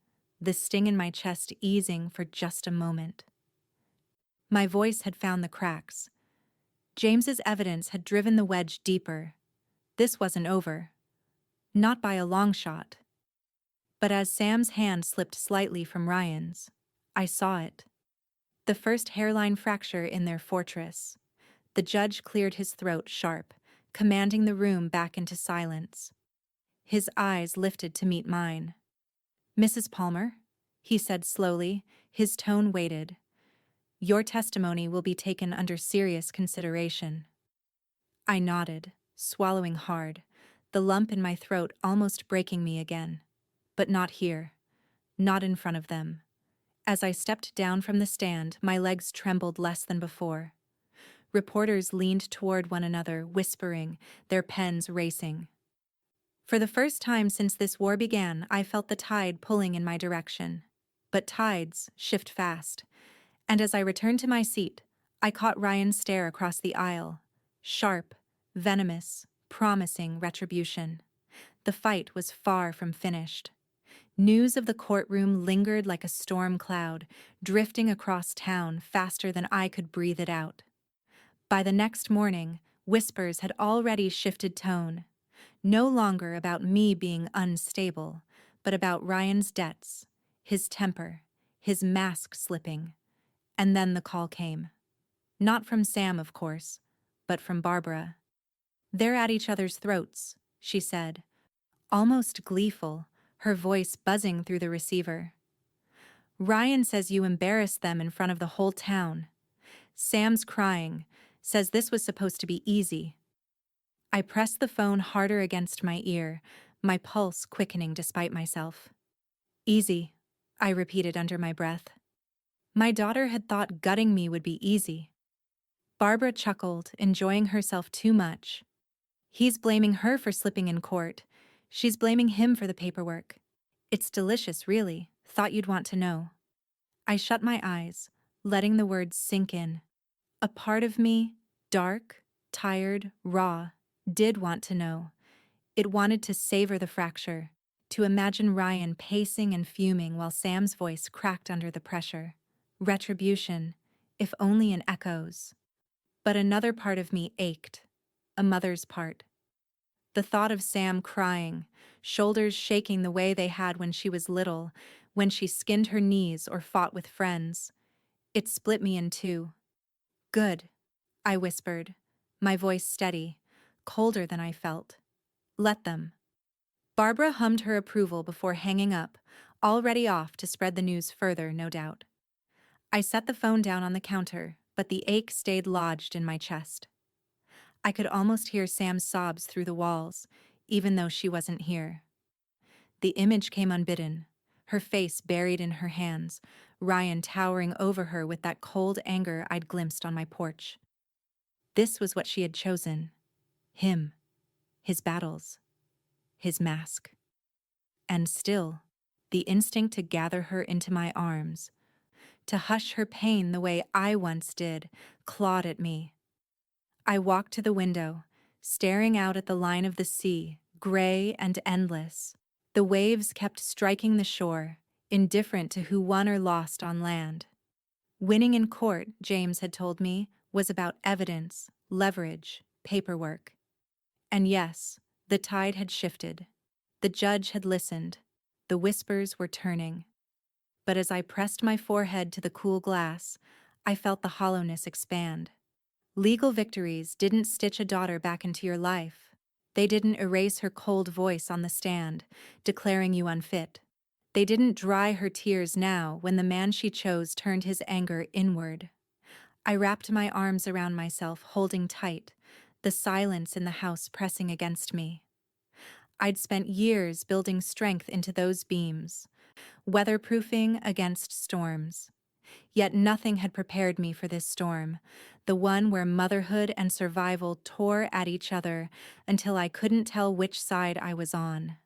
the sting in my chest easing for just a moment. My voice had found the cracks. James's evidence had driven the wedge deeper. This wasn't over. Not by a long shot. But as Sam's hand slipped slightly from Ryan's, I saw it. The first hairline fracture in their fortress. The judge cleared his throat sharp, commanding the room back into silence. His eyes lifted to meet mine. Mrs. Palmer, he said slowly, his tone weighted. Your testimony will be taken under serious consideration. I nodded, swallowing hard, the lump in my throat almost breaking me again. But not here. Not in front of them. As I stepped down from the stand, my legs trembled less than before. Reporters leaned toward one another, whispering, their pens racing. For the first time since this war began, I felt the tide pulling in my direction. But tides shift fast. And as I returned to my seat, I caught Ryan's stare across the aisle. Sharp, venomous, promising retribution. The fight was far from finished. News of the courtroom lingered like a storm cloud, drifting across town faster than I could breathe it out. By the next morning, whispers had already shifted tone. No longer about me being unstable, but about Ryan's debts, his temper, his mask slipping. And then the call came. Not from Sam, of course, but from Barbara. They're at each other's throats, she said, almost gleeful, her voice buzzing through the receiver. Ryan says you embarrassed them in front of the whole town. Sam's crying, says this was supposed to be easy. I pressed the phone harder against my ear, my pulse quickening despite myself. Easy, I repeated under my breath. My daughter had thought gutting me would be easy. Barbara chuckled, enjoying herself too much. He's blaming her for slipping in court. She's blaming him for the paperwork. It's delicious, really. Thought you'd want to know. I shut my eyes, letting the words sink in. A part of me, dark, tired, raw, did want to know. It wanted to savor the fracture, to imagine Ryan pacing and fuming while Sam's voice cracked under the pressure. Retribution, if only in echoes. But another part of me ached, a mother's part. The thought of Sam crying, shoulders shaking the way they had when she was little, when she skinned her knees or fought with friends, it split me in two. Good, I whispered, my voice steady, colder than I felt. Let them. Barbara hummed her approval before hanging up, already off to spread the news further, no doubt. I set the phone down on the counter, but the ache stayed lodged in my chest. I could almost hear Sam's sobs through the walls, even though she wasn't here. The image came unbidden, her face buried in her hands, Ryan towering over her with that cold anger I'd glimpsed on my porch. This was what she had chosen. Him. His battles. His mask. And still, the instinct to gather her into my arms, to hush her pain the way I once did, clawed at me. I walked to the window, staring out at the line of the sea, gray and endless. The waves kept striking the shore, indifferent to who won or lost on land. Winning in court, James had told me, was about evidence, leverage, paperwork. And yes, the tide had shifted. The judge had listened. The whispers were turning. But as I pressed my forehead to the cool glass, I felt the hollowness expand. Legal victories didn't stitch a daughter back into your life. They didn't erase her cold voice on the stand, declaring you unfit. They didn't dry her tears now when the man she chose turned his anger inward. I wrapped my arms around myself, holding tight, the silence in the house pressing against me. I'd spent years building strength into those beams, weatherproofing against storms. Yet nothing had prepared me for this storm, the one where motherhood and survival tore at each other until I couldn't tell which side I was on.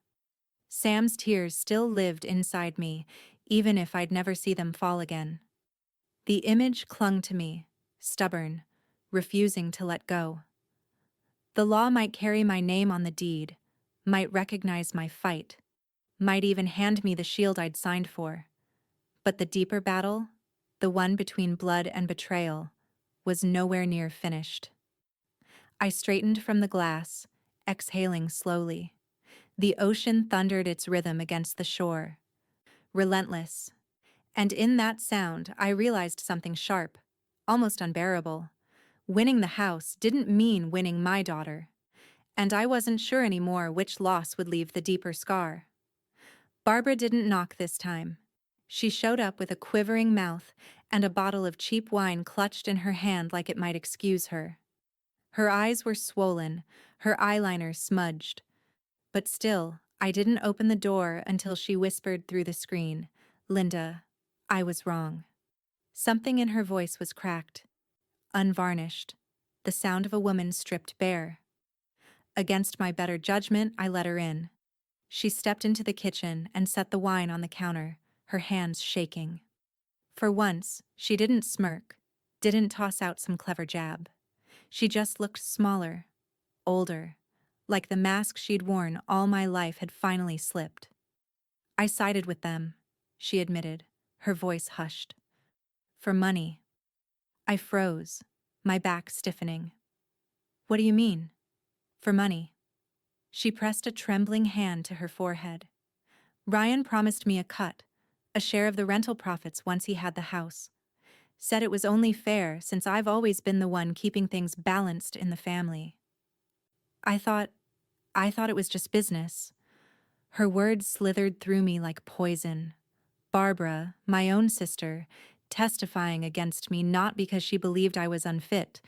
Sam's tears still lived inside me, even if I'd never see them fall again. The image clung to me, stubborn, refusing to let go. The law might carry my name on the deed, might recognize my fight, might even hand me the shield I'd signed for. But the deeper battle, the one between blood and betrayal, was nowhere near finished. I straightened from the glass, exhaling slowly. The ocean thundered its rhythm against the shore, relentless. And in that sound, I realized something sharp, almost unbearable. Winning the house didn't mean winning my daughter, and I wasn't sure anymore which loss would leave the deeper scar. Barbara didn't knock this time. She showed up with a quivering mouth and a bottle of cheap wine clutched in her hand like it might excuse her. Her eyes were swollen, her eyeliner smudged. But still, I didn't open the door until she whispered through the screen, "Linda, I was wrong." Something in her voice was cracked, unvarnished, the sound of a woman stripped bare. Against my better judgment, I let her in. She stepped into the kitchen and set the wine on the counter, her hands shaking. For once, she didn't smirk, didn't toss out some clever jab. She just looked smaller, older, like the mask she'd worn all my life had finally slipped. "I sided with them," she admitted, her voice hushed. "For money." I froze, my back stiffening. "What do you mean?" "For money." She pressed a trembling hand to her forehead. "Ryan promised me a cut, a share of the rental profits once he had the house. Said it was only fair since I've always been the one keeping things balanced in the family." I thought it was just business." Her words slithered through me like poison. Barbara, my own sister, testifying against me not because she believed I was unfit,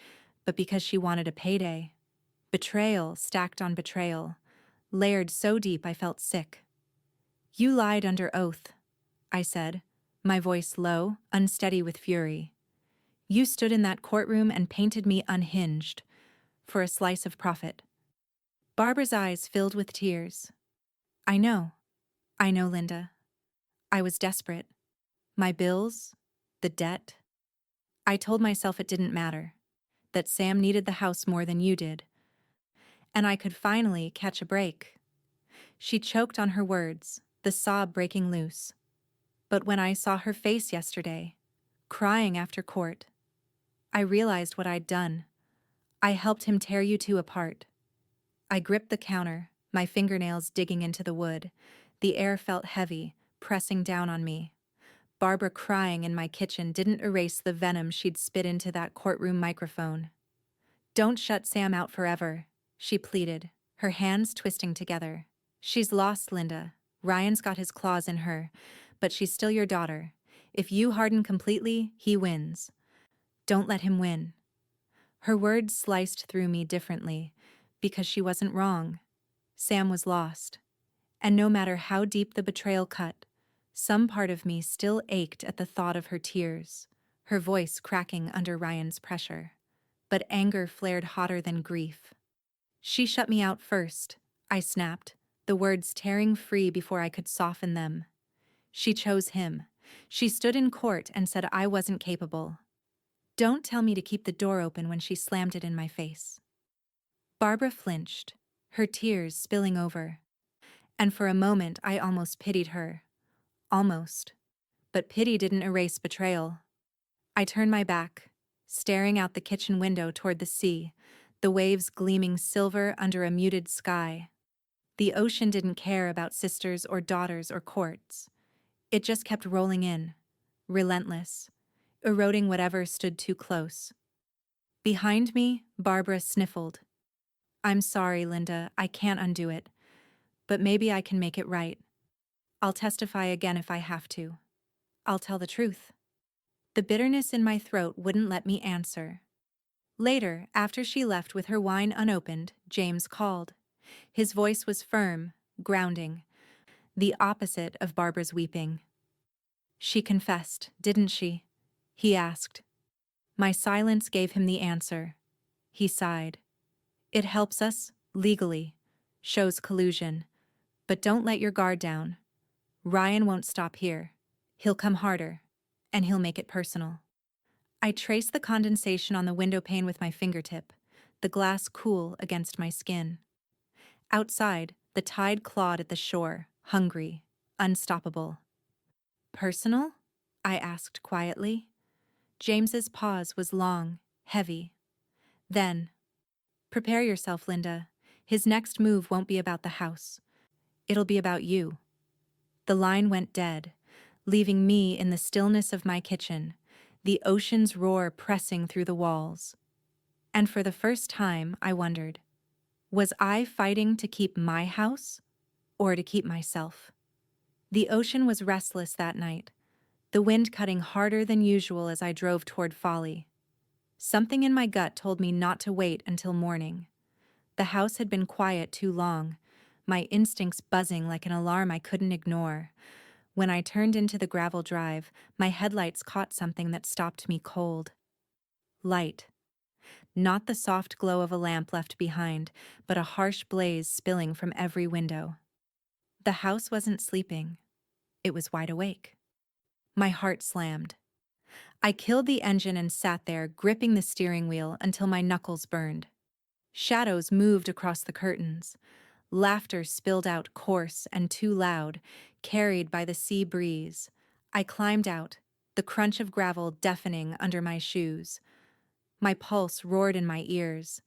but because she wanted a payday. Betrayal stacked on betrayal, layered so deep I felt sick. "You lied under oath," I said, my voice low, unsteady with fury. "You stood in that courtroom and painted me unhinged, for a slice of profit." Barbara's eyes filled with tears. I know, Linda. I was desperate. My bills, the debt. I told myself it didn't matter, that Sam needed the house more than you did. And I could finally catch a break. She choked on her words, the sob breaking loose. But when I saw her face yesterday, crying after court, I realized what I'd done. I helped him tear you two apart. I gripped the counter, my fingernails digging into the wood. The air felt heavy, pressing down on me. Barbara crying in my kitchen didn't erase the venom she'd spit into that courtroom microphone. "Don't shut Sam out forever," she pleaded, her hands twisting together. "She's lost, Linda. Ryan's got his claws in her, but she's still your daughter. If you harden completely, he wins. Don't let him win." Her words sliced through me differently, because she wasn't wrong. Sam was lost. And no matter how deep the betrayal cut, some part of me still ached at the thought of her tears, her voice cracking under Ryan's pressure. But anger flared hotter than grief. "She shut me out first," I snapped, the words tearing free before I could soften them. "She chose him. She stood in court and said I wasn't capable. Don't tell me to keep the door open," when she slammed it in my face. Barbara flinched, her tears spilling over. And for a moment I almost pitied her. Almost. But pity didn't erase betrayal. I turned my back, staring out the kitchen window toward the sea, the waves gleaming silver under a muted sky. The ocean didn't care about sisters or daughters or courts. It just kept rolling in, relentless, eroding whatever stood too close. Behind me, Barbara sniffled. "I'm sorry, Linda, I can't undo it. But maybe I can make it right. I'll testify again if I have to. I'll tell the truth." The bitterness in my throat wouldn't let me answer. Later, after she left with her wine unopened, James called. His voice was firm, grounding, the opposite of Barbara's weeping. "She confessed, didn't she?" he asked. My silence gave him the answer. He sighed. "It helps us, legally. Shows collusion. But don't let your guard down. Ryan won't stop here. He'll come harder, and he'll make it personal." I traced the condensation on the window pane with my fingertip, the glass cool against my skin. Outside, the tide clawed at the shore, hungry, unstoppable. "Personal?" I asked quietly. James's pause was long, heavy. Then, "Prepare yourself, Linda. His next move won't be about the house. It'll be about you." The line went dead, leaving me in the stillness of my kitchen, the ocean's roar pressing through the walls. And for the first time, I wondered, was I fighting to keep my house or to keep myself? The ocean was restless that night, the wind cutting harder than usual as I drove toward Folly. Something in my gut told me not to wait until morning. The house had been quiet too long, my instincts buzzing like an alarm I couldn't ignore. When I turned into the gravel drive, my headlights caught something that stopped me cold. Light. Not the soft glow of a lamp left behind, but a harsh blaze spilling from every window. The house wasn't sleeping. It was wide awake. My heart slammed. I killed the engine and sat there, gripping the steering wheel until my knuckles burned. Shadows moved across the curtains. Laughter spilled out coarse and too loud, carried by the sea breeze. I climbed out, the crunch of gravel deafening under my shoes. My pulse roared in my ears.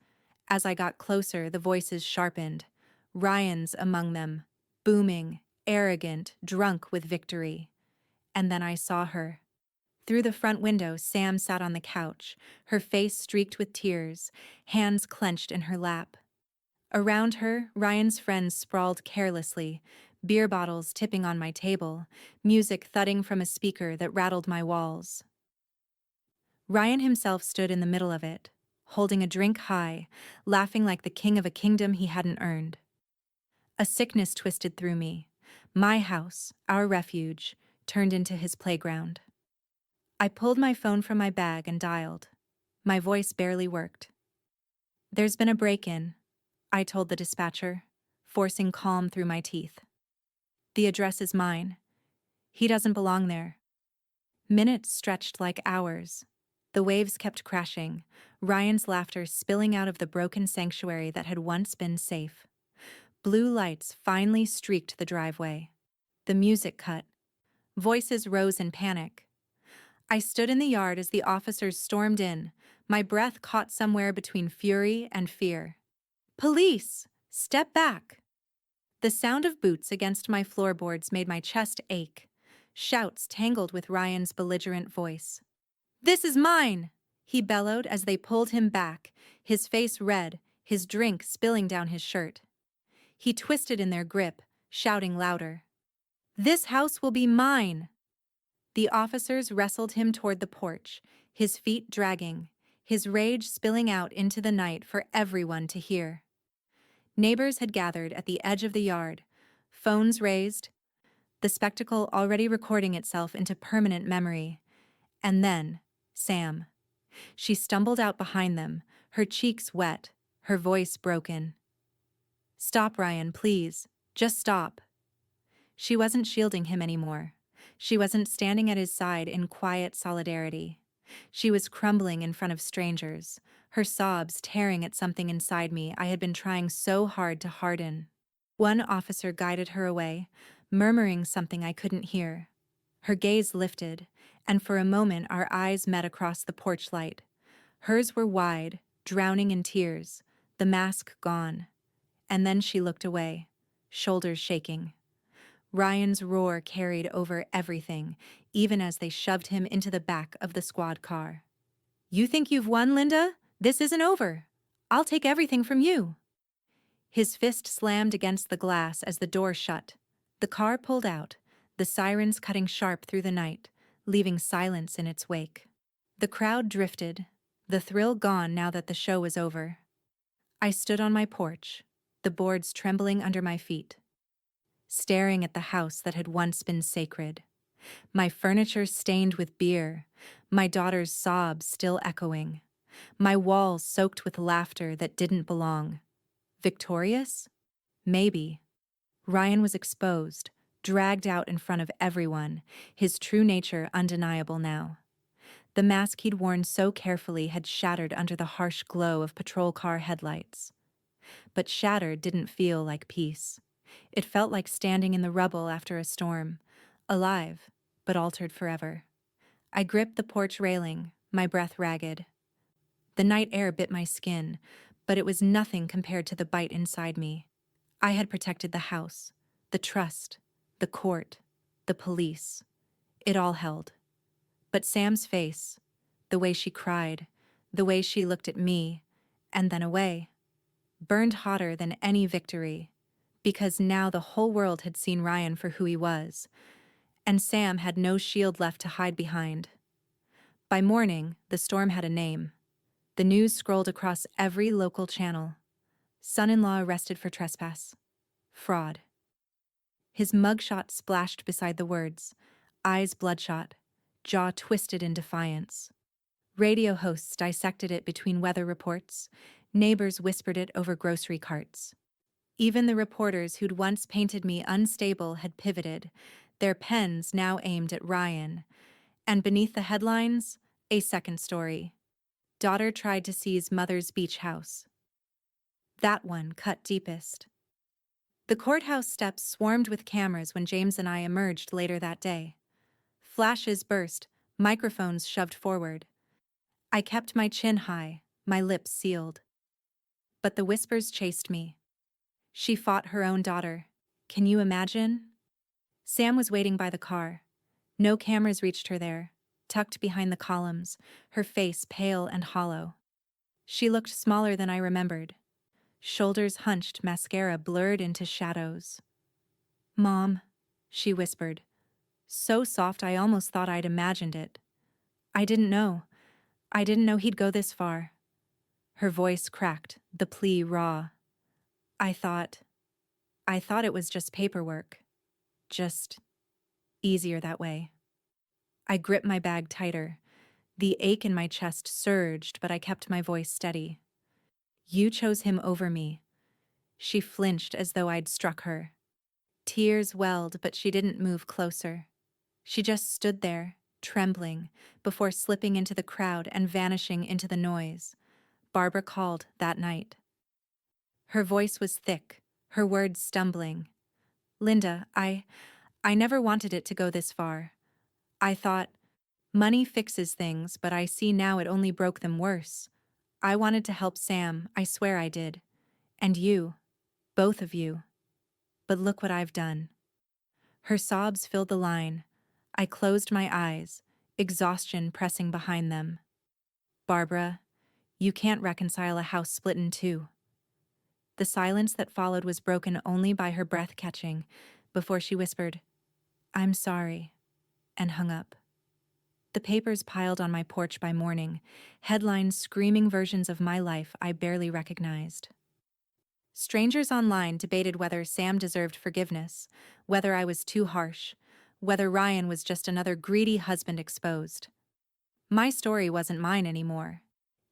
As I got closer, the voices sharpened. Ryan's among them, booming, arrogant, drunk with victory. And then I saw her. Through the front window, Sam sat on the couch, her face streaked with tears, hands clenched in her lap. Around her, Ryan's friends sprawled carelessly, beer bottles tipping on my table, music thudding from a speaker that rattled my walls. Ryan himself stood in the middle of it, holding a drink high, laughing like the king of a kingdom he hadn't earned. A sickness twisted through me. My house, our refuge, turned into his playground. I pulled my phone from my bag and dialed. My voice barely worked. "There's been a break-in," I told the dispatcher, forcing calm through my teeth. "The address is mine. He doesn't belong there." Minutes stretched like hours. The waves kept crashing, Ryan's laughter spilling out of the broken sanctuary that had once been safe. Blue lights finally streaked the driveway. The music cut. Voices rose in panic. I stood in the yard as the officers stormed in, my breath caught somewhere between fury and fear. "Police! Step back!" The sound of boots against my floorboards made my chest ache. Shouts tangled with Ryan's belligerent voice. "This is mine!" he bellowed as they pulled him back, his face red, his drink spilling down his shirt. He twisted in their grip, shouting louder. "This house will be mine!" The officers wrestled him toward the porch, his feet dragging, his rage spilling out into the night for everyone to hear. Neighbors had gathered at the edge of the yard, phones raised, the spectacle already recording itself into permanent memory. And then, Sam. She stumbled out behind them, her cheeks wet, her voice broken. "Stop, Ryan, please. Just stop." She wasn't shielding him anymore. She wasn't standing at his side in quiet solidarity. She was crumbling in front of strangers, her sobs tearing at something inside me I had been trying so hard to harden. One officer guided her away, murmuring something I couldn't hear. Her gaze lifted, and for a moment our eyes met across the porch light. Hers were wide, drowning in tears, the mask gone. And then she looked away, shoulders shaking. Ryan's roar carried over everything, even as they shoved him into the back of the squad car. "You think you've won, Linda? This isn't over. I'll take everything from you." His fist slammed against the glass as the door shut. The car pulled out, the sirens cutting sharp through the night, leaving silence in its wake. The crowd drifted, the thrill gone now that the show was over. I stood on my porch, the boards trembling under my feet, staring at the house that had once been sacred. My furniture stained with beer, my daughter's sobs still echoing, my walls soaked with laughter that didn't belong. Victorious? Maybe. Ryan was exposed, dragged out in front of everyone, his true nature undeniable now. The mask he'd worn so carefully had shattered under the harsh glow of patrol car headlights. But shattered didn't feel like peace. It felt like standing in the rubble after a storm, alive, but altered forever. I gripped the porch railing, my breath ragged. The night air bit my skin, but it was nothing compared to the bite inside me. I had protected the house, the trust, the court, the police. It all held. But Sam's face, the way she cried, the way she looked at me, and then away, burned hotter than any victory, because now the whole world had seen Ryan for who he was, and Sam had no shield left to hide behind. By morning, the storm had a name. The news scrolled across every local channel. Son-in-law arrested for trespass. Fraud. His mugshot splashed beside the words, eyes bloodshot, jaw twisted in defiance. Radio hosts dissected it between weather reports. Neighbors whispered it over grocery carts. Even the reporters who'd once painted me unstable had pivoted, their pens now aimed at Ryan. And beneath the headlines, a second story. Daughter tried to seize mother's beach house. That one cut deepest. The courthouse steps swarmed with cameras when James and I emerged later that day. Flashes burst, microphones shoved forward. I kept my chin high, my lips sealed. But the whispers chased me. She fought her own daughter. Can you imagine? Sam was waiting by the car. No cameras reached her there, tucked behind the columns, her face pale and hollow. She looked smaller than I remembered. Shoulders hunched, mascara blurred into shadows. "Mom," she whispered. So soft I almost thought I'd imagined it. I didn't know he'd go this far." Her voice cracked, the plea raw. I thought it was just paperwork. Just easier that way." I gripped my bag tighter. The ache in my chest surged, but I kept my voice steady. "You chose him over me." She flinched as though I'd struck her. Tears welled, but she didn't move closer. She just stood there, trembling, before slipping into the crowd and vanishing into the noise. Barbara called that night. Her voice was thick, her words stumbling. Linda, I never wanted it to go this far. I thought, money fixes things, but I see now it only broke them worse. I wanted to help Sam, I swear I did. And you, both of you. But look what I've done. Her sobs filled the line. I closed my eyes, exhaustion pressing behind them. Barbara, you can't reconcile a house split in two. The silence that followed was broken only by her breath catching, before she whispered, I'm sorry, and hung up. The papers piled on my porch by morning, headlines screaming versions of my life I barely recognized. Strangers online debated whether Sam deserved forgiveness, whether I was too harsh, whether Ryan was just another greedy husband exposed. My story wasn't mine anymore.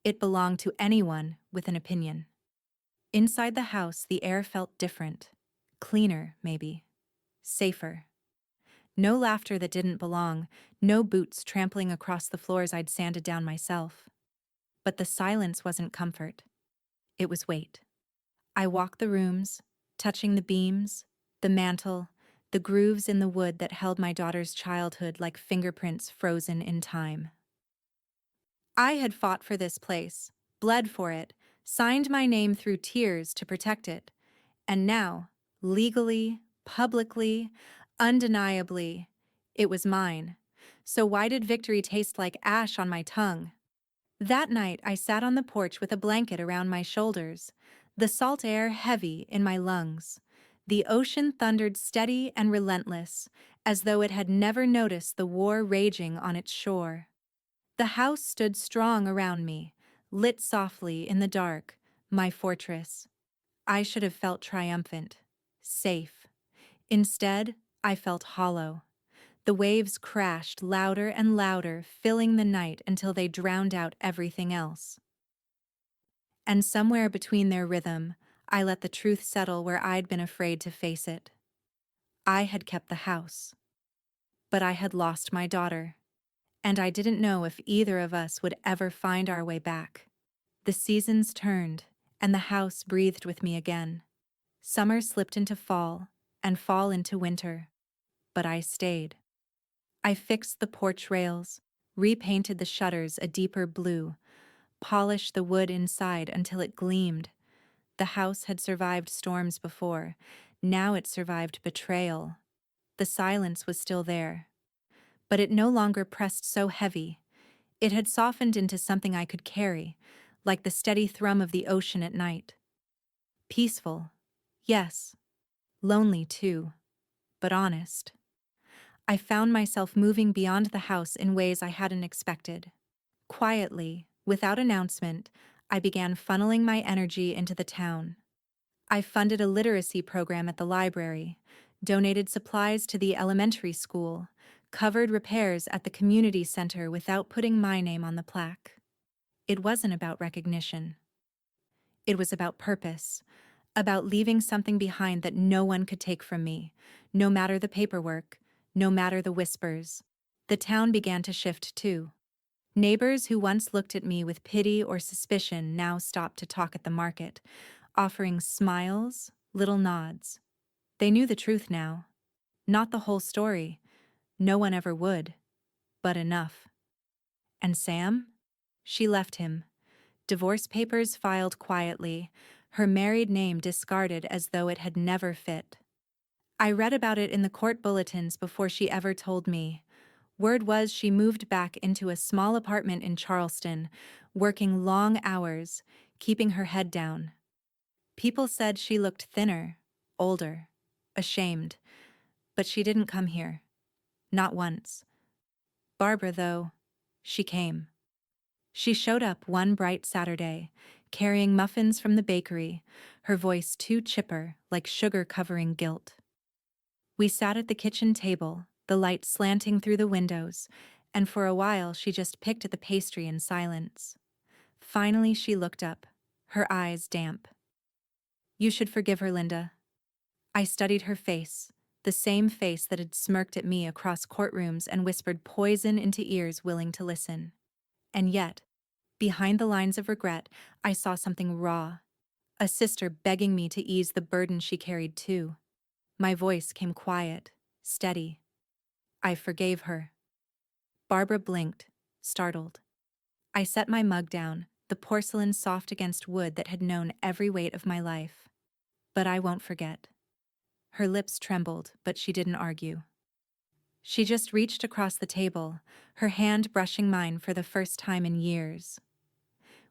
It belonged to anyone with an opinion. Inside the house, the air felt different. Cleaner, maybe. Safer. No laughter that didn't belong, no boots trampling across the floors I'd sanded down myself. But the silence wasn't comfort. It was weight. I walked the rooms, touching the beams, the mantel, the grooves in the wood that held my daughter's childhood like fingerprints frozen in time. I had fought for this place, bled for it, signed my name through tears to protect it, and now, legally, publicly, undeniably, it was mine. So why did victory taste like ash on my tongue? That night, I sat on the porch with a blanket around my shoulders, the salt air heavy in my lungs. The ocean thundered steady and relentless, as though it had never noticed the war raging on its shore. The house stood strong around me, lit softly in the dark, my fortress. I should have felt triumphant, safe. Instead, I felt hollow. The waves crashed louder and louder, filling the night until they drowned out everything else. And somewhere between their rhythm, I let the truth settle where I'd been afraid to face it. I had kept the house, but I had lost my daughter, and I didn't know if either of us would ever find our way back. The seasons turned, and the house breathed with me again. Summer slipped into fall, and fall into winter, but I stayed. I fixed the porch rails, repainted the shutters a deeper blue, polished the wood inside until it gleamed. The house had survived storms before. Now it survived betrayal. The silence was still there, but it no longer pressed so heavy. It had softened into something I could carry, like the steady thrum of the ocean at night. Peaceful, yes. Lonely too, but honest. I found myself moving beyond the house in ways I hadn't expected. Quietly, without announcement, I began funneling my energy into the town. I funded a literacy program at the library, donated supplies to the elementary school, covered repairs at the community center without putting my name on the plaque. It wasn't about recognition. It was about purpose, about leaving something behind that no one could take from me, no matter the paperwork, no matter the whispers. The town began to shift too. Neighbors who once looked at me with pity or suspicion now stopped to talk at the market, offering smiles, little nods. They knew the truth now. Not the whole story. No one ever would. But enough. And Sam? She left him. Divorce papers filed quietly, her married name discarded as though it had never fit. I read about it in the court bulletins before she ever told me. Word was she moved back into a small apartment in Charleston, working long hours, keeping her head down. People said she looked thinner, older, ashamed, but she didn't come here. Not once. Barbara, though, she came. She showed up one bright Saturday, carrying muffins from the bakery, her voice too chipper, like sugar covering guilt. We sat at the kitchen table, the light slanting through the windows, and for a while she just picked at the pastry in silence. Finally she looked up, her eyes damp. You should forgive her, Linda. I studied her face, the same face that had smirked at me across courtrooms and whispered poison into ears willing to listen. And yet, behind the lines of regret, I saw something raw, a sister begging me to ease the burden she carried too. My voice came quiet, steady. I forgave her. Barbara blinked, startled. I set my mug down, the porcelain soft against wood that had known every weight of my life. But I won't forget. Her lips trembled, but she didn't argue. She just reached across the table, her hand brushing mine for the first time in years.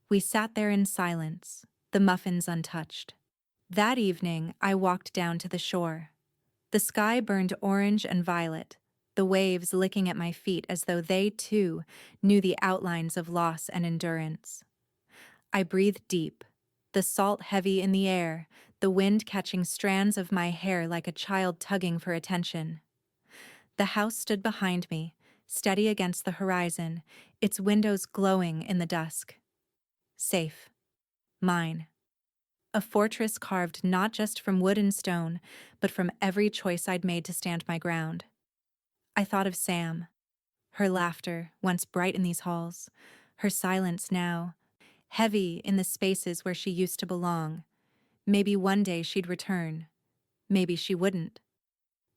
We sat there in silence, the muffins untouched. That evening, I walked down to the shore. The sky burned orange and violet, the waves licking at my feet as though they, too, knew the outlines of loss and endurance. I breathed deep, the salt heavy in the air, the wind catching strands of my hair like a child tugging for attention. The house stood behind me, steady against the horizon, its windows glowing in the dusk. Safe. Mine. A fortress carved not just from wood and stone, but from every choice I'd made to stand my ground. I thought of Sam, her laughter, once bright in these halls, her silence now, heavy in the spaces where she used to belong. Maybe one day she'd return. Maybe she wouldn't.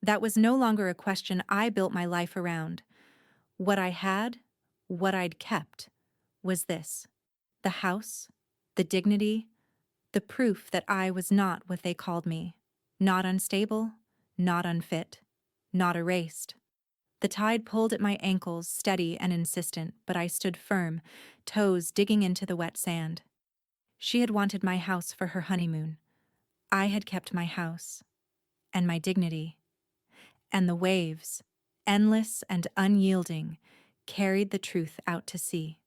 That was no longer a question I built my life around. What I had, what I'd kept, was this: the house, the dignity, the proof that I was not what they called me. Not unstable, not unfit, not erased. The tide pulled at my ankles, steady and insistent, but I stood firm, toes digging into the wet sand. She had wanted my house for her honeymoon. I had kept my house, and my dignity. And the waves, endless and unyielding, carried the truth out to sea.